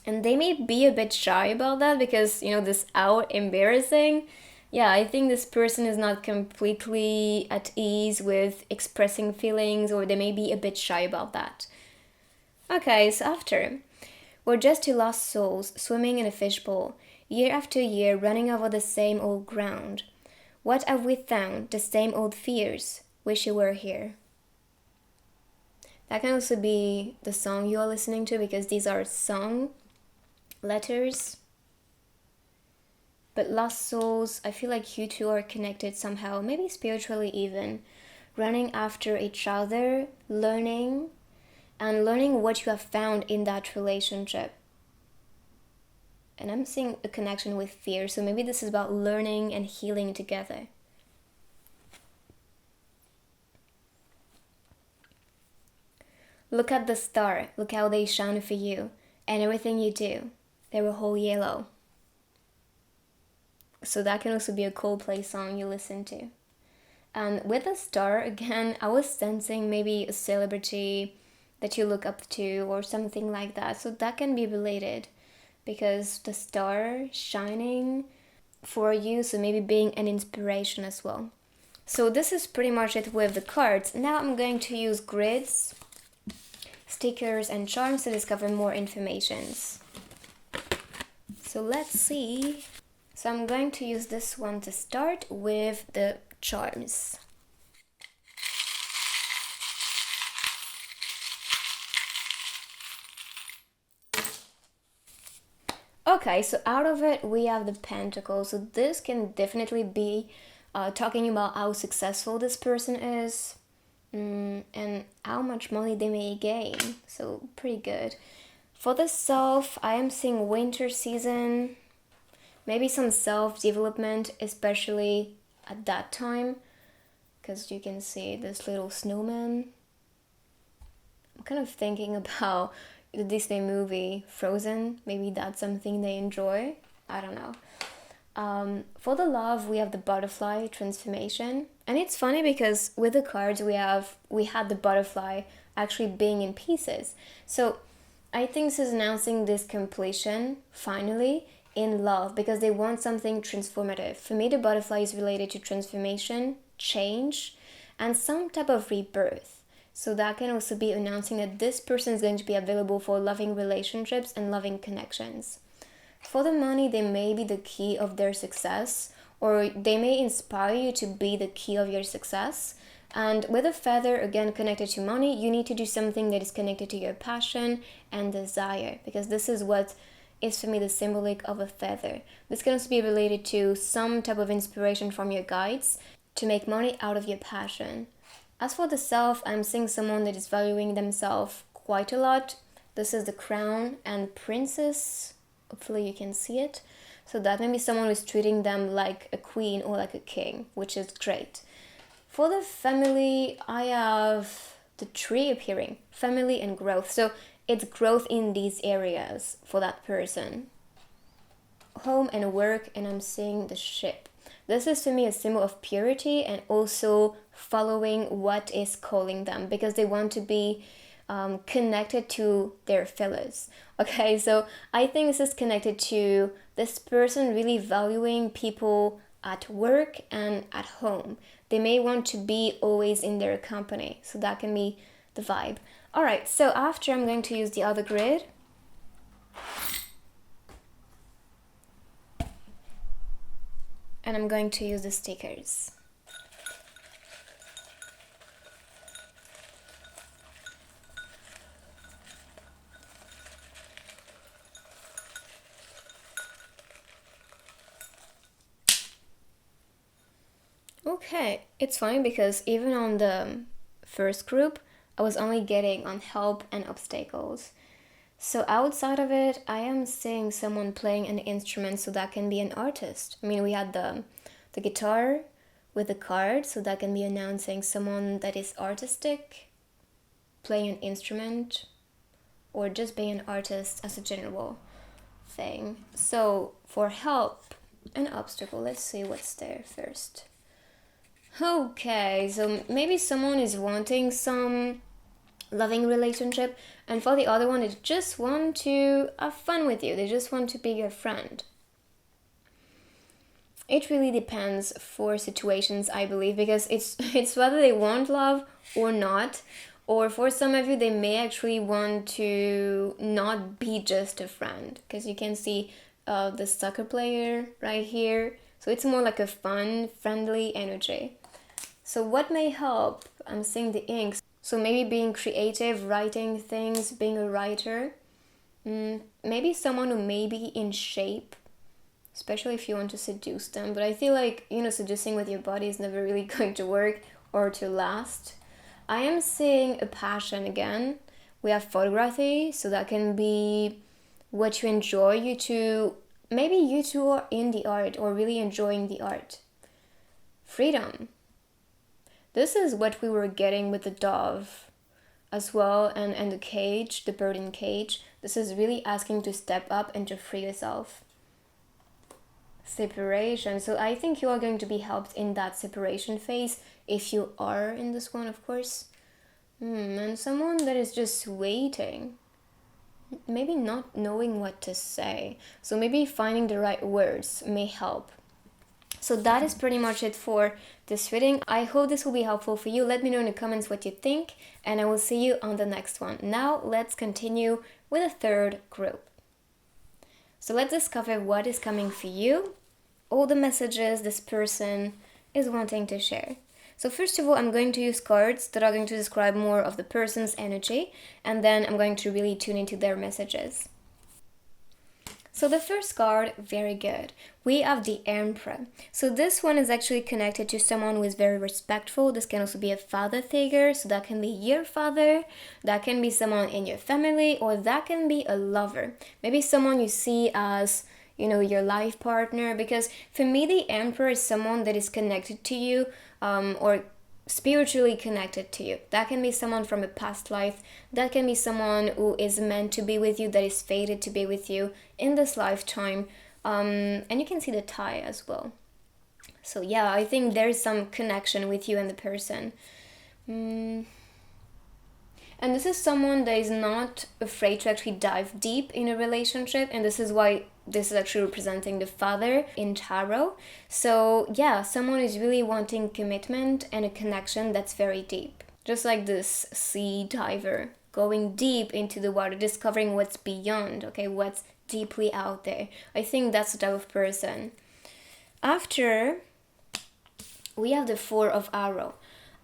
And they may be a bit shy about that because, this out embarrassing. Yeah, I think this person is not completely at ease with expressing feelings, or they may be a bit shy about that. Okay, so after, we're just two lost souls swimming in a fishbowl, year after year running over the same old ground. What have we found? The same old fears. Wish you were here. That can also be the song you are listening to, because these are song letters. But lost souls, I feel like you two are connected somehow, maybe spiritually even, running after each other, learning what you have found in that relationship. And I'm seeing a connection with fear, so maybe this is about learning and healing together. Look at the star, look how they shine for you, and everything you do, they're a whole yellow. So that can also be a Coldplay song you listen to. And with the star, again, I was sensing maybe a celebrity that you look up to or something like that. So that can be related, because the star shining for you, so maybe being an inspiration as well. So this is pretty much it with the cards. Now I'm going to use grids, stickers, and charms to discover more informations. So let's see. So I'm going to use this one to start with the charms. Okay, so out of it we have the Pentacles. So this can definitely be talking about how successful this person is, and how much money they may gain. So pretty good. For the self, I am seeing winter season, maybe some self-development, especially at that time, because you can see this little snowman. I'm kind of thinking about the Disney movie Frozen. Maybe that's something they enjoy. I don't know. For the love, we have the butterfly transformation. And it's funny because with the cards we had the butterfly actually being in pieces. So I think this is announcing this completion, finally, in love, because they want something transformative. For me, the butterfly is related to transformation, change, and some type of rebirth. So that can also be announcing that this person is going to be available for loving relationships and loving connections. For the money, they may be the key of their success, or they may inspire you to be the key of your success. And with a feather, again, connected to money, you need to do something that is connected to your passion and desire, because this is what is for me the symbolic of a feather. This can also be related to some type of inspiration from your guides to make money out of your passion. As for the self, I'm seeing someone that is valuing themselves quite a lot. This is the crown and princess. Hopefully you can see it. So that may be someone who's treating them like a queen or like a king, which is great. For the family, I have the tree appearing, family and growth. So it's growth in these areas for that person. Home and work, and I'm seeing the ship. This is to me a symbol of purity and also following what is calling them, because they want to be connected to their fellows. Okay, so I think this is connected to this person really valuing people at work and at home. They may want to be always in their company, so that can be the vibe. All right, so after I'm going to use the other grid. And I'm going to use the stickers. Okay, it's funny because even on the first group, I was only getting on help and obstacles. So outside of it, I am seeing someone playing an instrument, so that can be an artist. I mean, we had the guitar with the card, so that can be announcing someone that is artistic, playing an instrument, or just being an artist as a general thing. So for help and obstacle, let's see what's there first. Okay, so maybe someone is wanting some loving relationship, and for the other one, they just want to have fun with you. They just want to be your friend. It really depends for situations, I believe, because it's whether they want love or not. Or for some of you, they may actually want to not be just a friend, because you can see the soccer player right here. So it's more like a fun, friendly energy. So what may help? I'm seeing the inks. So maybe being creative, writing things, being a writer. Maybe someone who may be in shape, especially if you want to seduce them. But I feel like, seducing with your body is never really going to work or to last. I am seeing a passion again. We have photography, so that can be what you enjoy. Maybe you two are in the art or really enjoying the art. Freedom. This is what we were getting with the dove as well, and the cage, the bird in cage. This is really asking to step up and to free yourself. Separation. So I think you are going to be helped in that separation phase if you are in this one, of course. And someone that is just waiting. Maybe not knowing what to say. So maybe finding the right words may help. So that is pretty much it for this reading. I hope this will be helpful for you. Let me know in the comments what you think, and I will see you on the next one. Now let's continue with a third group. So let's discover what is coming for you, all the messages this person is wanting to share. So first of all, I'm going to use cards that are going to describe more of the person's energy, and then I'm going to really tune into their messages. So the first card, very good. We have the Emperor. So this one is actually connected to someone who is very respectful. This can also be a father figure, so that can be your father, that can be someone in your family, or that can be a lover. Maybe someone you see as, your life partner, because for me, the Emperor is someone that is connected to you, or spiritually connected to you. That can be someone from a past life. That can be someone who is meant to be with you, that is fated to be with you in this lifetime. And you can see the tie as well. So yeah, I think there is some connection with you and the person. And this is someone that is not afraid to actually dive deep in a relationship, and this is why this is actually representing the father in tarot. So yeah, someone is really wanting commitment and a connection that's very deep. Just like this sea diver, going deep into the water, discovering what's beyond, okay, what's deeply out there. I think that's the type of person. After, we have the Four of Arrows.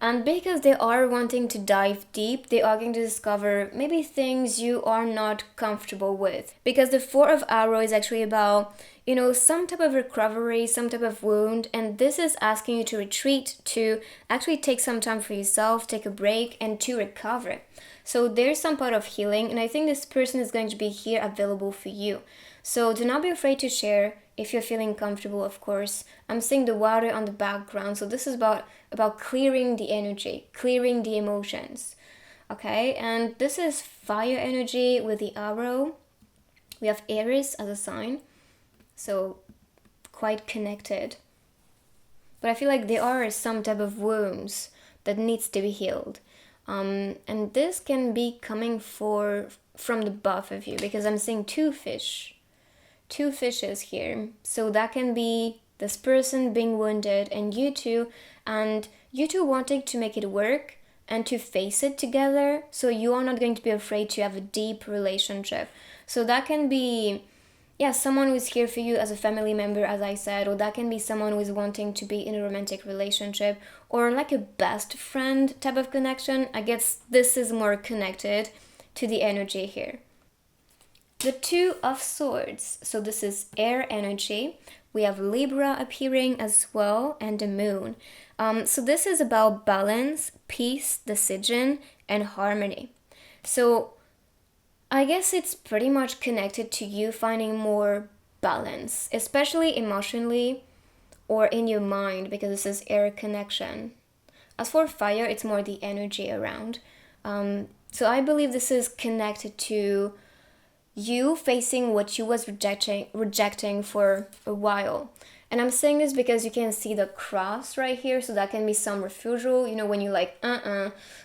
And because they are wanting to dive deep, they are going to discover maybe things you are not comfortable with. Because the Four of Arrows is actually about, some type of recovery, some type of wound, and this is asking you to retreat, to actually take some time for yourself, take a break, and to recover. So there's some part of healing, and I think this person is going to be here available for you. So do not be afraid to share if you're feeling comfortable, of course. I'm seeing the water on the background, so this is about clearing the energy, clearing the emotions. Okay, and this is fire energy with the arrow. We have Aries as a sign, so quite connected. But I feel like there are some type of wounds that needs to be healed. And this can be coming from the both of you, because I'm seeing two fishes here. So that can be this person being wounded and you two wanting to make it work and to face it together. So you are not going to be afraid to have a deep relationship. So that can be, someone who is here for you as a family member, as I said, or that can be someone who is wanting to be in a romantic relationship, or like a best friend type of connection. I guess this is more connected to the energy here. The Two of Swords. So this is air energy. We have Libra appearing as well, and the Moon. So this is about balance, peace, decision, and harmony. So I guess it's pretty much connected to you finding more balance, especially emotionally or in your mind, because this is air connection. As for fire, it's more the energy around. So I believe this is connected to you facing what you was rejecting for a while. And I'm saying this because you can see the cross right here, so that can be some refusal, when you're like,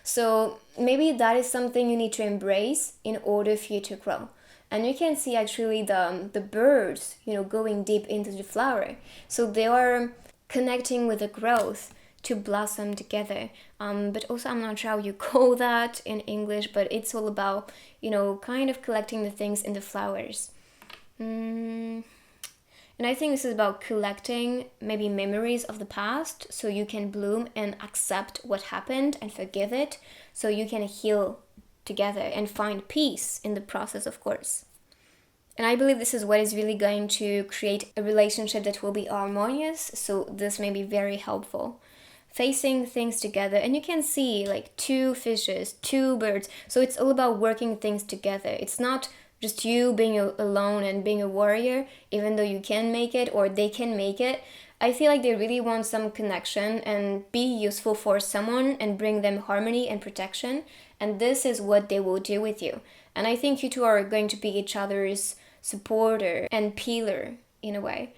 So maybe that is something you need to embrace in order for you to grow. And you can see actually the birds, going deep into the flower. So they are connecting with the growth to blossom together. But also I'm not sure how you call that in English, but it's all about, kind of collecting the things in the flowers. And I think this is about collecting maybe memories of the past so you can bloom and accept what happened and forgive it, so you can heal together and find peace in the process, of course. And I believe this is what is really going to create a relationship that will be harmonious, so this may be very helpful. Facing things together, and you can see like two fishes, two birds, so it's all about working things together. It's not just you being alone and being a warrior, even though you can make it or they can make it. I feel like they really want some connection and be useful for someone and bring them harmony and protection, and this is what they will do with you. And I think you two are going to be each other's supporter and pillar in a way.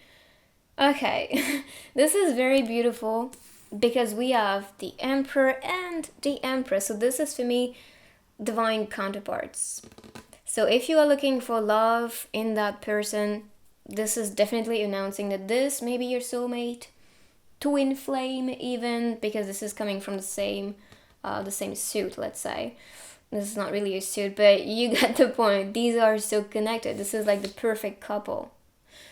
Okay, this is very beautiful because we have the Emperor and the Empress. So this is for me divine counterparts. So if you are looking for love in that person, this is definitely announcing that this may be your soulmate, twin flame even, because this is coming from the same suit, let's say. This is not really a suit, but you get the point. These are so connected. This is like the perfect couple.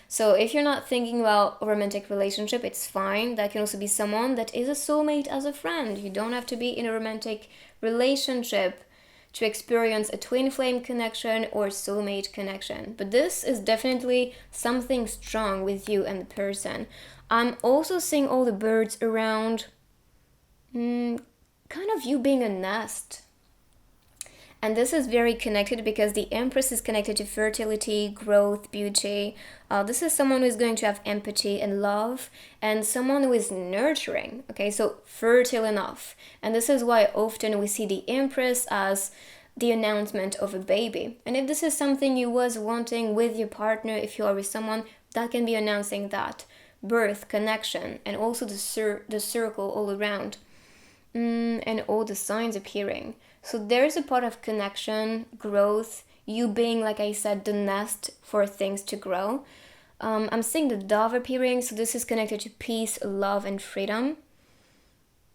So if you're not thinking about a romantic relationship, it's fine. That can also be someone that is a soulmate as a friend. You don't have to be in a romantic relationship to experience a twin flame connection or soulmate connection. But this is definitely something strong with you and the person. I'm also seeing all the birds around, kind of you being a nest. And this is very connected because the Empress is connected to fertility, growth, beauty. This is someone who is going to have empathy and love, and someone who is nurturing. Okay, so fertile enough. And this is why often we see the Empress as the announcement of a baby. And if this is something you was wanting with your partner, if you are with someone, that can be announcing that. Birth, connection, and also the circle all around. And all the signs appearing. So there's a part of connection, growth, you being, like I said, the nest for things to grow. I'm seeing the dove appearing, so this is connected to peace, love, and freedom.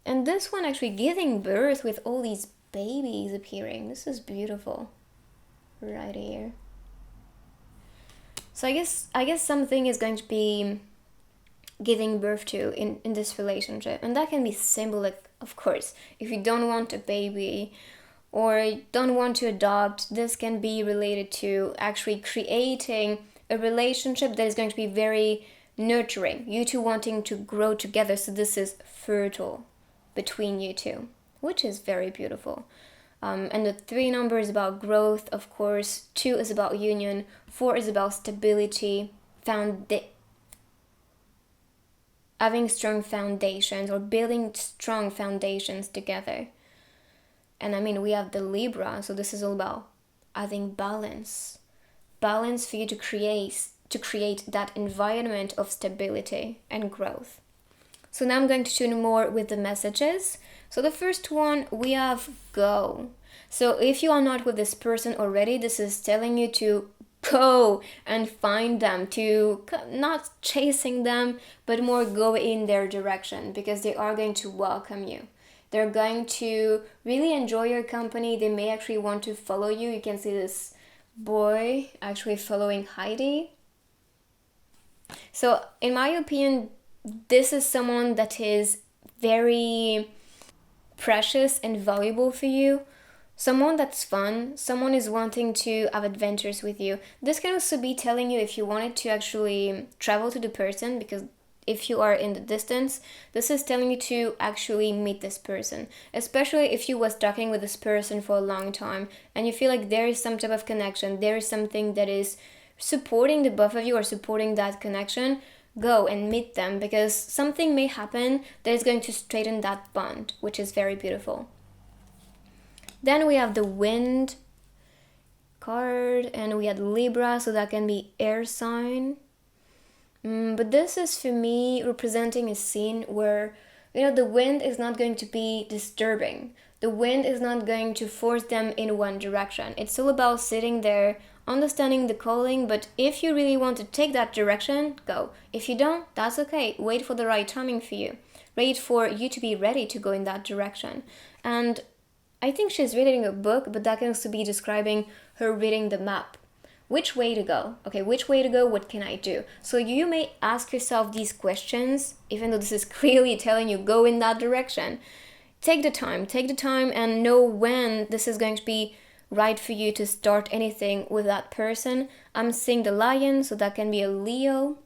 And this one actually giving birth with all these babies appearing. This is beautiful. Right here. So I guess something is going to be giving birth to in this relationship. And that can be symbolic, of course. If you don't want a baby or don't want to adopt, this can be related to actually creating a relationship that is going to be very nurturing, you two wanting to grow together. So this is fertile between you two, which is very beautiful. And the 3 number is about growth, of course. 2 is about union. 4 is about stability, having strong foundations or building strong foundations together. And I mean, we have the Libra, so this is all about having balance for you to create that environment of stability and growth. So now I'm going to tune more with the messages. So the first one, we have go. So if you are not with this person already, this is telling you to go and find them, to not chasing them, but more go in their direction, because they are going to welcome you. They're going to really enjoy your company. They may actually want to follow you. You can see this boy actually following Heidi. So in my opinion, this is someone that is very precious and valuable for you. Someone that's fun, someone is wanting to have adventures with you. This can also be telling you if you wanted to actually travel to the person, because if you are in the distance, this is telling you to actually meet this person. Especially if you was talking with this person for a long time and you feel like there is some type of connection, there is something that is supporting the both of you or supporting that connection, go and meet them, because something may happen that is going to straighten that bond, which is very beautiful. Then we have the wind card, and we had Libra, so that can be air sign. But this is for me representing a scene where, the wind is not going to be disturbing. The wind is not going to force them in one direction. It's all about sitting there, understanding the calling, but if you really want to take that direction, go. If you don't, that's okay. Wait for the right timing for you. Wait for you to be ready to go in that direction. And I think she's reading a book, but that can also be describing her reading the map. Which way to go? Okay, which way to go? What can I do? So you may ask yourself these questions, even though this is clearly telling you go in that direction. Take the time and know when this is going to be right for you to start anything with that person. I'm seeing the lion, so that can be a Leo.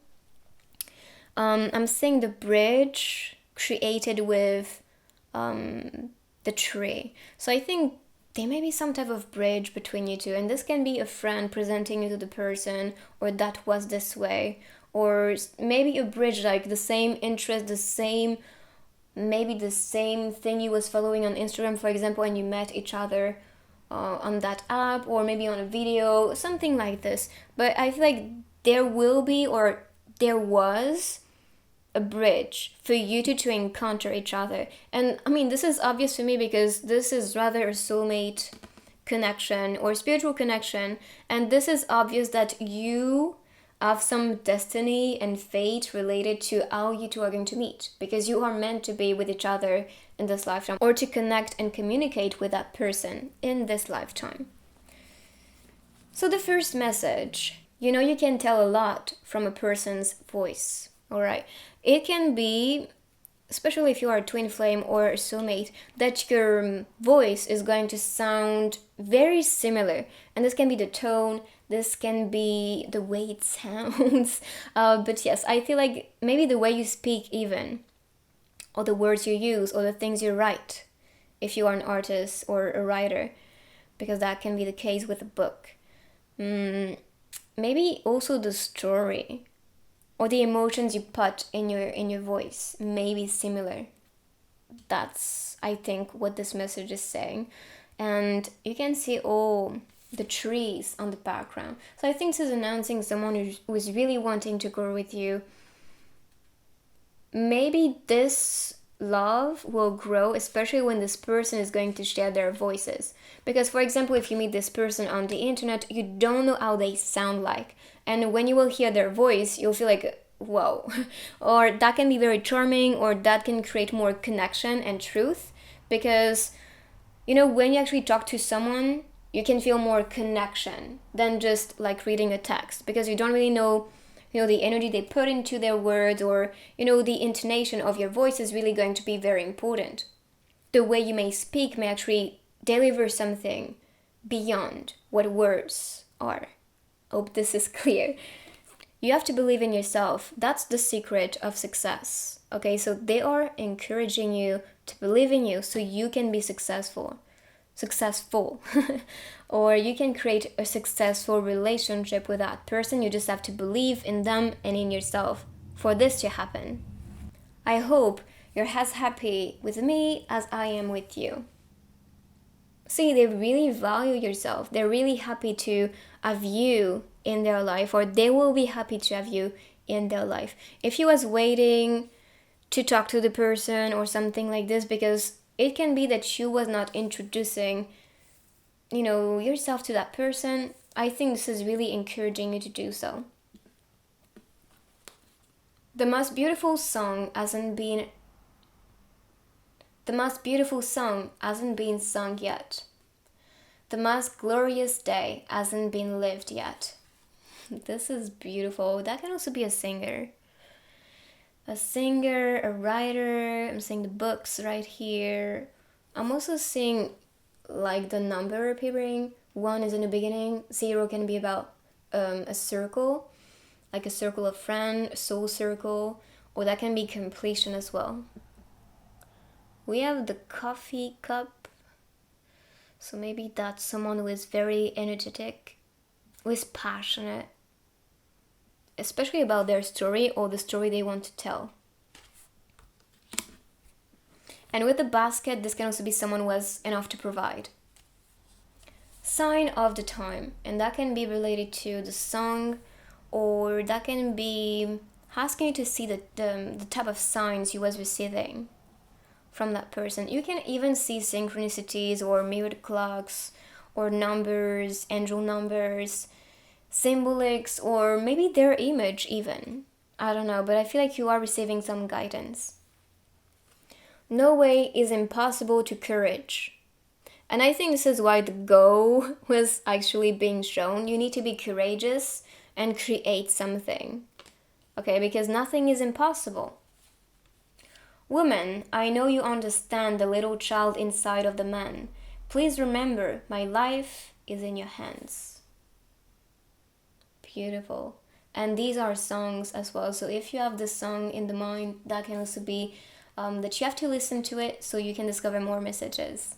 I'm seeing the bridge created with the tree. So I think there may be some type of bridge between you two, and this can be a friend presenting you to the person, or that was this way, or maybe a bridge like the same interest, maybe the same thing you was following on Instagram, for example, and you met each other on that app, or maybe on a video, something like this. But I feel like there will be, or there was, a bridge for you two to encounter each other. And I mean, this is obvious for me because this is rather a soulmate connection or spiritual connection, and this is obvious that you have some destiny and fate related to how you two are going to meet, because you are meant to be with each other in this lifetime, or to connect and communicate with that person in this lifetime. So the first message, you can tell a lot from a person's voice. All right, it can be, especially if you are a twin flame or a soulmate, that your voice is going to sound very similar, and this can be the tone, this can be the way it sounds, but yes, I feel like maybe the way you speak even, or the words you use, or the things you write, if you are an artist or a writer, because that can be the case with a book. Maybe also the story or the emotions you put in your voice may be similar. That's, I think, what this message is saying. And you can see all the trees on the background. So I think this is announcing someone who is really wanting to grow with you. Maybe this love will grow, especially when this person is going to share their voices. Because, for example, if you meet this person on the internet, you don't know how they sound like. And when you will hear their voice, you'll feel like, whoa. Or that can be very charming, or that can create more connection and truth. Because, when you actually talk to someone, you can feel more connection than just like reading a text. Because you don't really know, the energy they put into their words, or, the intonation of your voice is really going to be very important. The way you may speak may actually deliver something beyond what words are. Hope this is clear. You have to believe in yourself. That's the secret of success. Okay, so they are encouraging you to believe in you so you can be successful. Or you can create a successful relationship with that person. You just have to believe in them and in yourself for this to happen. I hope you're as happy with me as I am with you. See, they really value yourself. They're really happy to have you in their life, or they will be happy to have you in their life. If you was waiting to talk to the person or something like this, because it can be that you was not introducing, yourself to that person, I think this is really encouraging you to do so. The most beautiful song hasn't been sung yet. The most glorious day hasn't been lived yet. This is beautiful. That can also be a singer. A singer, a writer. I'm seeing the books right here. I'm also seeing like the number appearing. 1 is in the beginning. 0 can be about a circle, like a circle of friend, a soul circle, or that can be completion as well. We have the coffee cup. So maybe that's someone who is very energetic, who is passionate, especially about their story or the story they want to tell. And with the basket, this can also be someone who has enough to provide. Sign of the time, and that can be related to the song, or that can be asking you to see the type of signs you was receiving from that person. You can even see synchronicities or mirrored clocks or numbers, angel numbers, symbolics, or maybe their image even. I don't know, but I feel like you are receiving some guidance. No way is impossible to courage. And I think this is why the go was actually being shown. You need to be courageous and create something. Okay, because nothing is impossible. Woman, I know you understand the little child inside of the man. Please remember, my life is in your hands. Beautiful. And these are songs as well. So if you have this song in the mind, that can also be that you have to listen to it so you can discover more messages.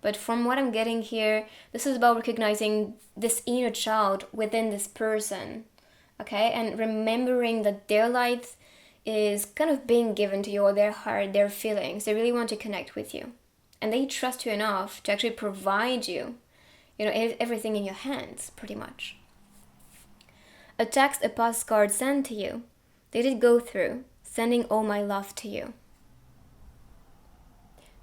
But from what I'm getting here, this is about recognizing this inner child within this person. Okay? And remembering that their light is kind of being given to you, or their heart, their feelings. They really want to connect with you. And they trust you enough to actually provide you, everything in your hands, pretty much. A text, a postcard sent to you. Did it go through? Sending all my love to you.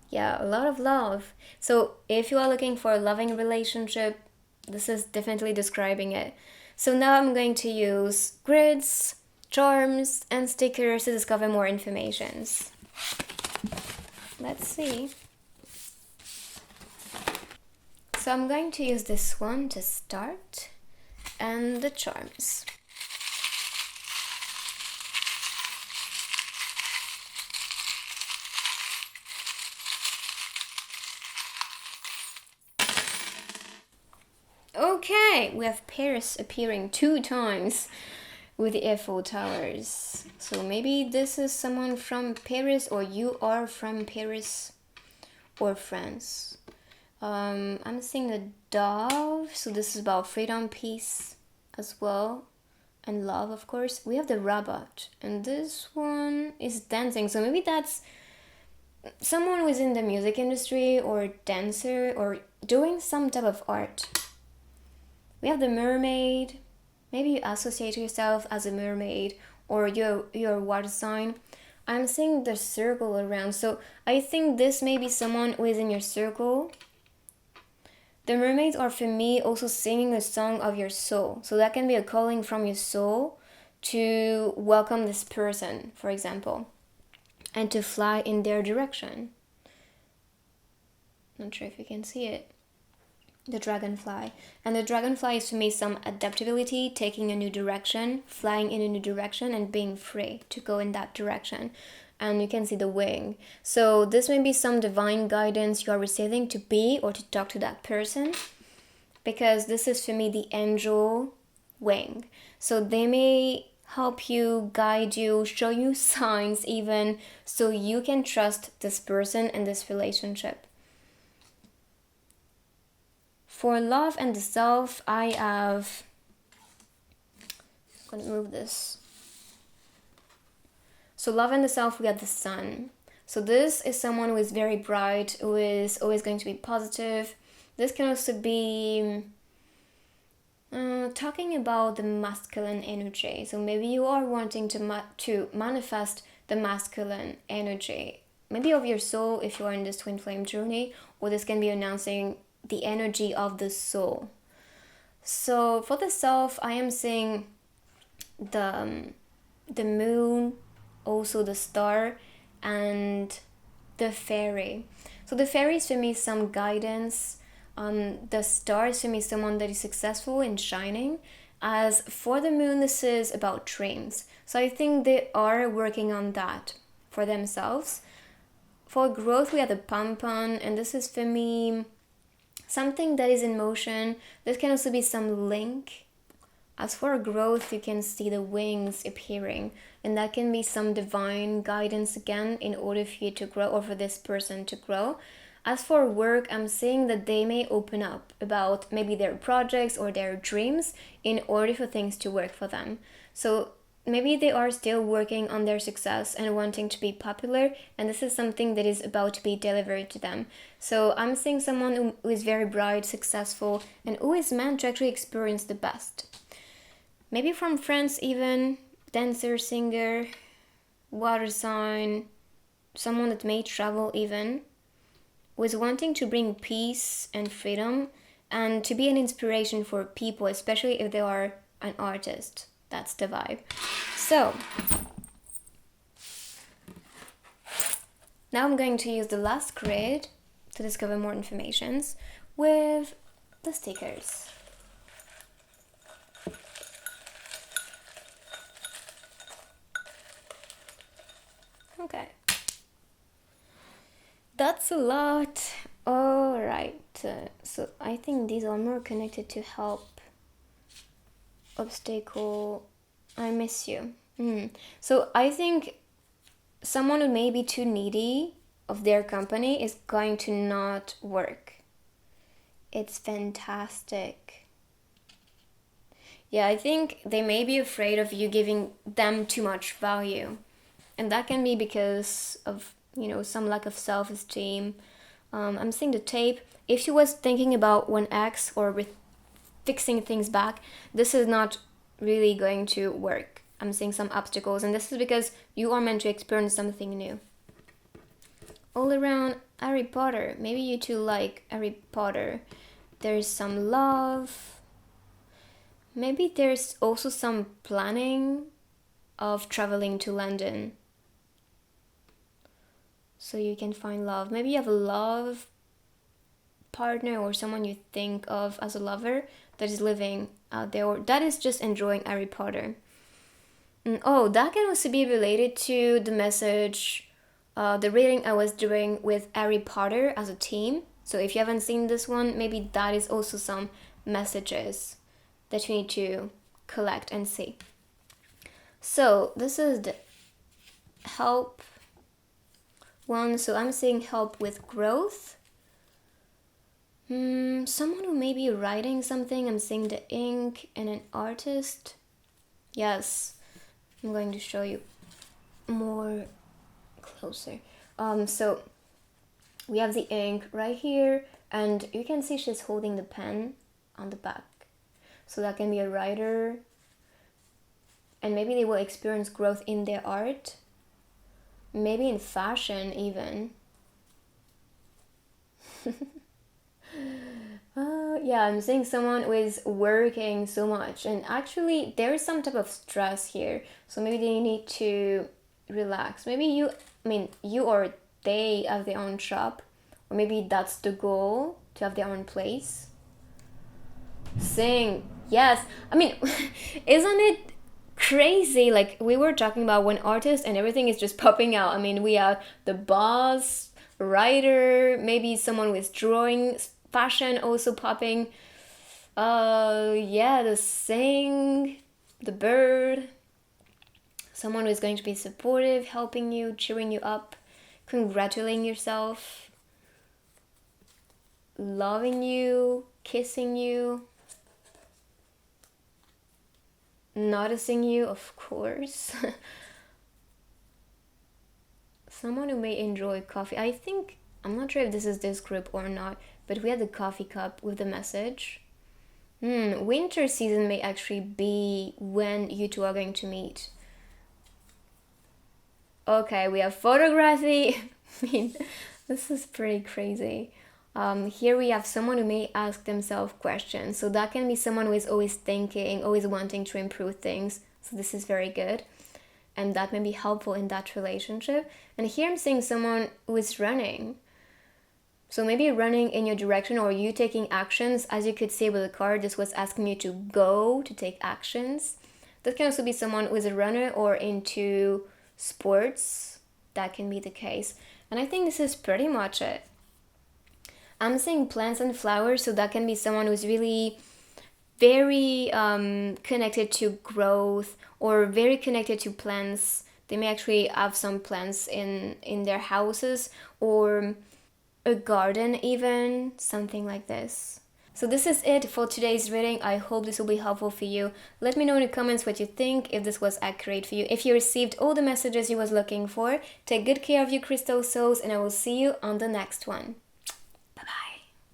Yeah, a lot of love. So if you are looking for a loving relationship, this is definitely describing it. So now I'm going to use grids, charms, and stickers to discover more informations. Let's see. So I'm going to use this one to start, and the charms. Okay, we have Paris appearing 2 times with the Eiffel Towers. So maybe this is someone from Paris, or you are from Paris or France. I'm seeing the dove, so this is about freedom, peace as well, and love, of course. We have the robot, and this one is dancing, so maybe that's someone who is in the music industry or dancer or doing some type of art. We have the mermaid. Maybe you associate yourself as a mermaid, or your water sign. I'm seeing the circle around, so I think this may be someone who is in your circle. The mermaids are, for me, also singing a song of your soul. So that can be a calling from your soul to welcome this person, for example, and to fly in their direction. Not sure if you can see it. The dragonfly. And the dragonfly is, for me, some adaptability, taking a new direction, flying in a new direction, and being free to go in that direction. And you can see the wing. So this may be some divine guidance you are receiving to be or to talk to that person, because this is, for me, the angel wing. So they may help you, guide you, show you signs even, so you can trust this person and this relationship. For love and the self, I have, I'm gonna move this. So love and the self, we have the sun. So this is someone who is very bright, who is always going to be positive. This can also be talking about the masculine energy. So maybe you are wanting to manifest the masculine energy, maybe of your soul if you are in this twin flame journey, or this can be announcing the energy of the soul. So for the self, I am seeing the moon, also the star, and the fairy. So the fairy is for me some guidance. The star is for me someone that is successful and shining. As for the moon, this is about dreams. So I think they are working on that for themselves. For growth, we have the pom-pom, and this is for me something that is in motion. This can also be some link. As for growth, you can see the wings appearing, and that can be some divine guidance again in order for you to grow, or for this person to grow. As for work, I'm seeing that they may open up about maybe their projects or their dreams in order for things to work for them. So maybe they are still working on their success and wanting to be popular, and this is something that is about to be delivered to them. So I'm seeing someone who is very bright, successful, and who is meant to actually experience the best. Maybe from friends even, dancer, singer, water sign, someone that may travel even, who is wanting to bring peace and freedom and to be an inspiration for people, especially if they are an artist. That's the vibe. So now I'm going to use the last grid to discover more informations with the stickers. Okay. That's a lot. Alright. So I think these are more connected to help, obstacle, I miss you. So I think someone who may be too needy of their company is going to not work. It's fantastic. Yeah, I think they may be afraid of you giving them too much value. And that can be because of, some lack of self-esteem. I'm seeing the tape. If she was thinking about one ex or fixing things back, this is not really going to work. I'm seeing some obstacles, and this is because you are meant to experience something new. All around Harry Potter. Maybe you two like Harry Potter. There's some love. Maybe there's also some planning of traveling to London, so you can find love. Maybe you have a love partner or someone you think of as a lover that is living out there, or that is just enjoying Harry Potter. That can also be related to the message, the reading I was doing with Harry Potter as a team. So if you haven't seen this one, maybe that is also some messages that you need to collect and see. So this is the help one. So I'm seeing help with growth. Someone who may be writing something. I'm seeing the ink and an artist. Yes, I'm going to show you more closer. So we have the ink right here, and you can see she's holding the pen on the back. So that can be a writer, and maybe they will experience growth in their art, maybe in fashion even. Yeah, I'm seeing someone who is working so much, and actually there is some type of stress here, so maybe they need to relax. Maybe you or they have their own shop, or maybe that's the goal, to have their own place. Sing, yes. Isn't it crazy? Like, we were talking about one artist and everything is just popping out. We have the boss, writer, maybe someone with drawing, fashion also popping. Yeah, the sing, the bird, someone who is going to be supportive, helping you, cheering you up, congratulating yourself, loving you, kissing you, noticing you, of course. Someone who may enjoy coffee. I think, I'm not sure if this is this group or not, but we had the coffee cup with the message. Winter season may actually be when you two are going to meet. Okay, we have photography. I mean, this is pretty crazy. Here we have someone who may ask themselves questions. So that can be someone who is always thinking, always wanting to improve things. So this is very good. And that may be helpful in that relationship. And here I'm seeing someone who is running. So maybe running in your direction or you taking actions. As you could see with the card, this was asking you to go, to take actions. That can also be someone who is a runner or into sports. That can be the case. And I think this is pretty much it. I'm seeing plants and flowers, so that can be someone who's really very connected to growth or very connected to plants. They may actually have some plants in their houses or a garden even, something like this. So this is it for today's reading. I hope this will be helpful for you. Let me know in the comments what you think, if this was accurate for you, if you received all the messages you was looking for. Take good care of your crystal souls, and I will see you on the next one.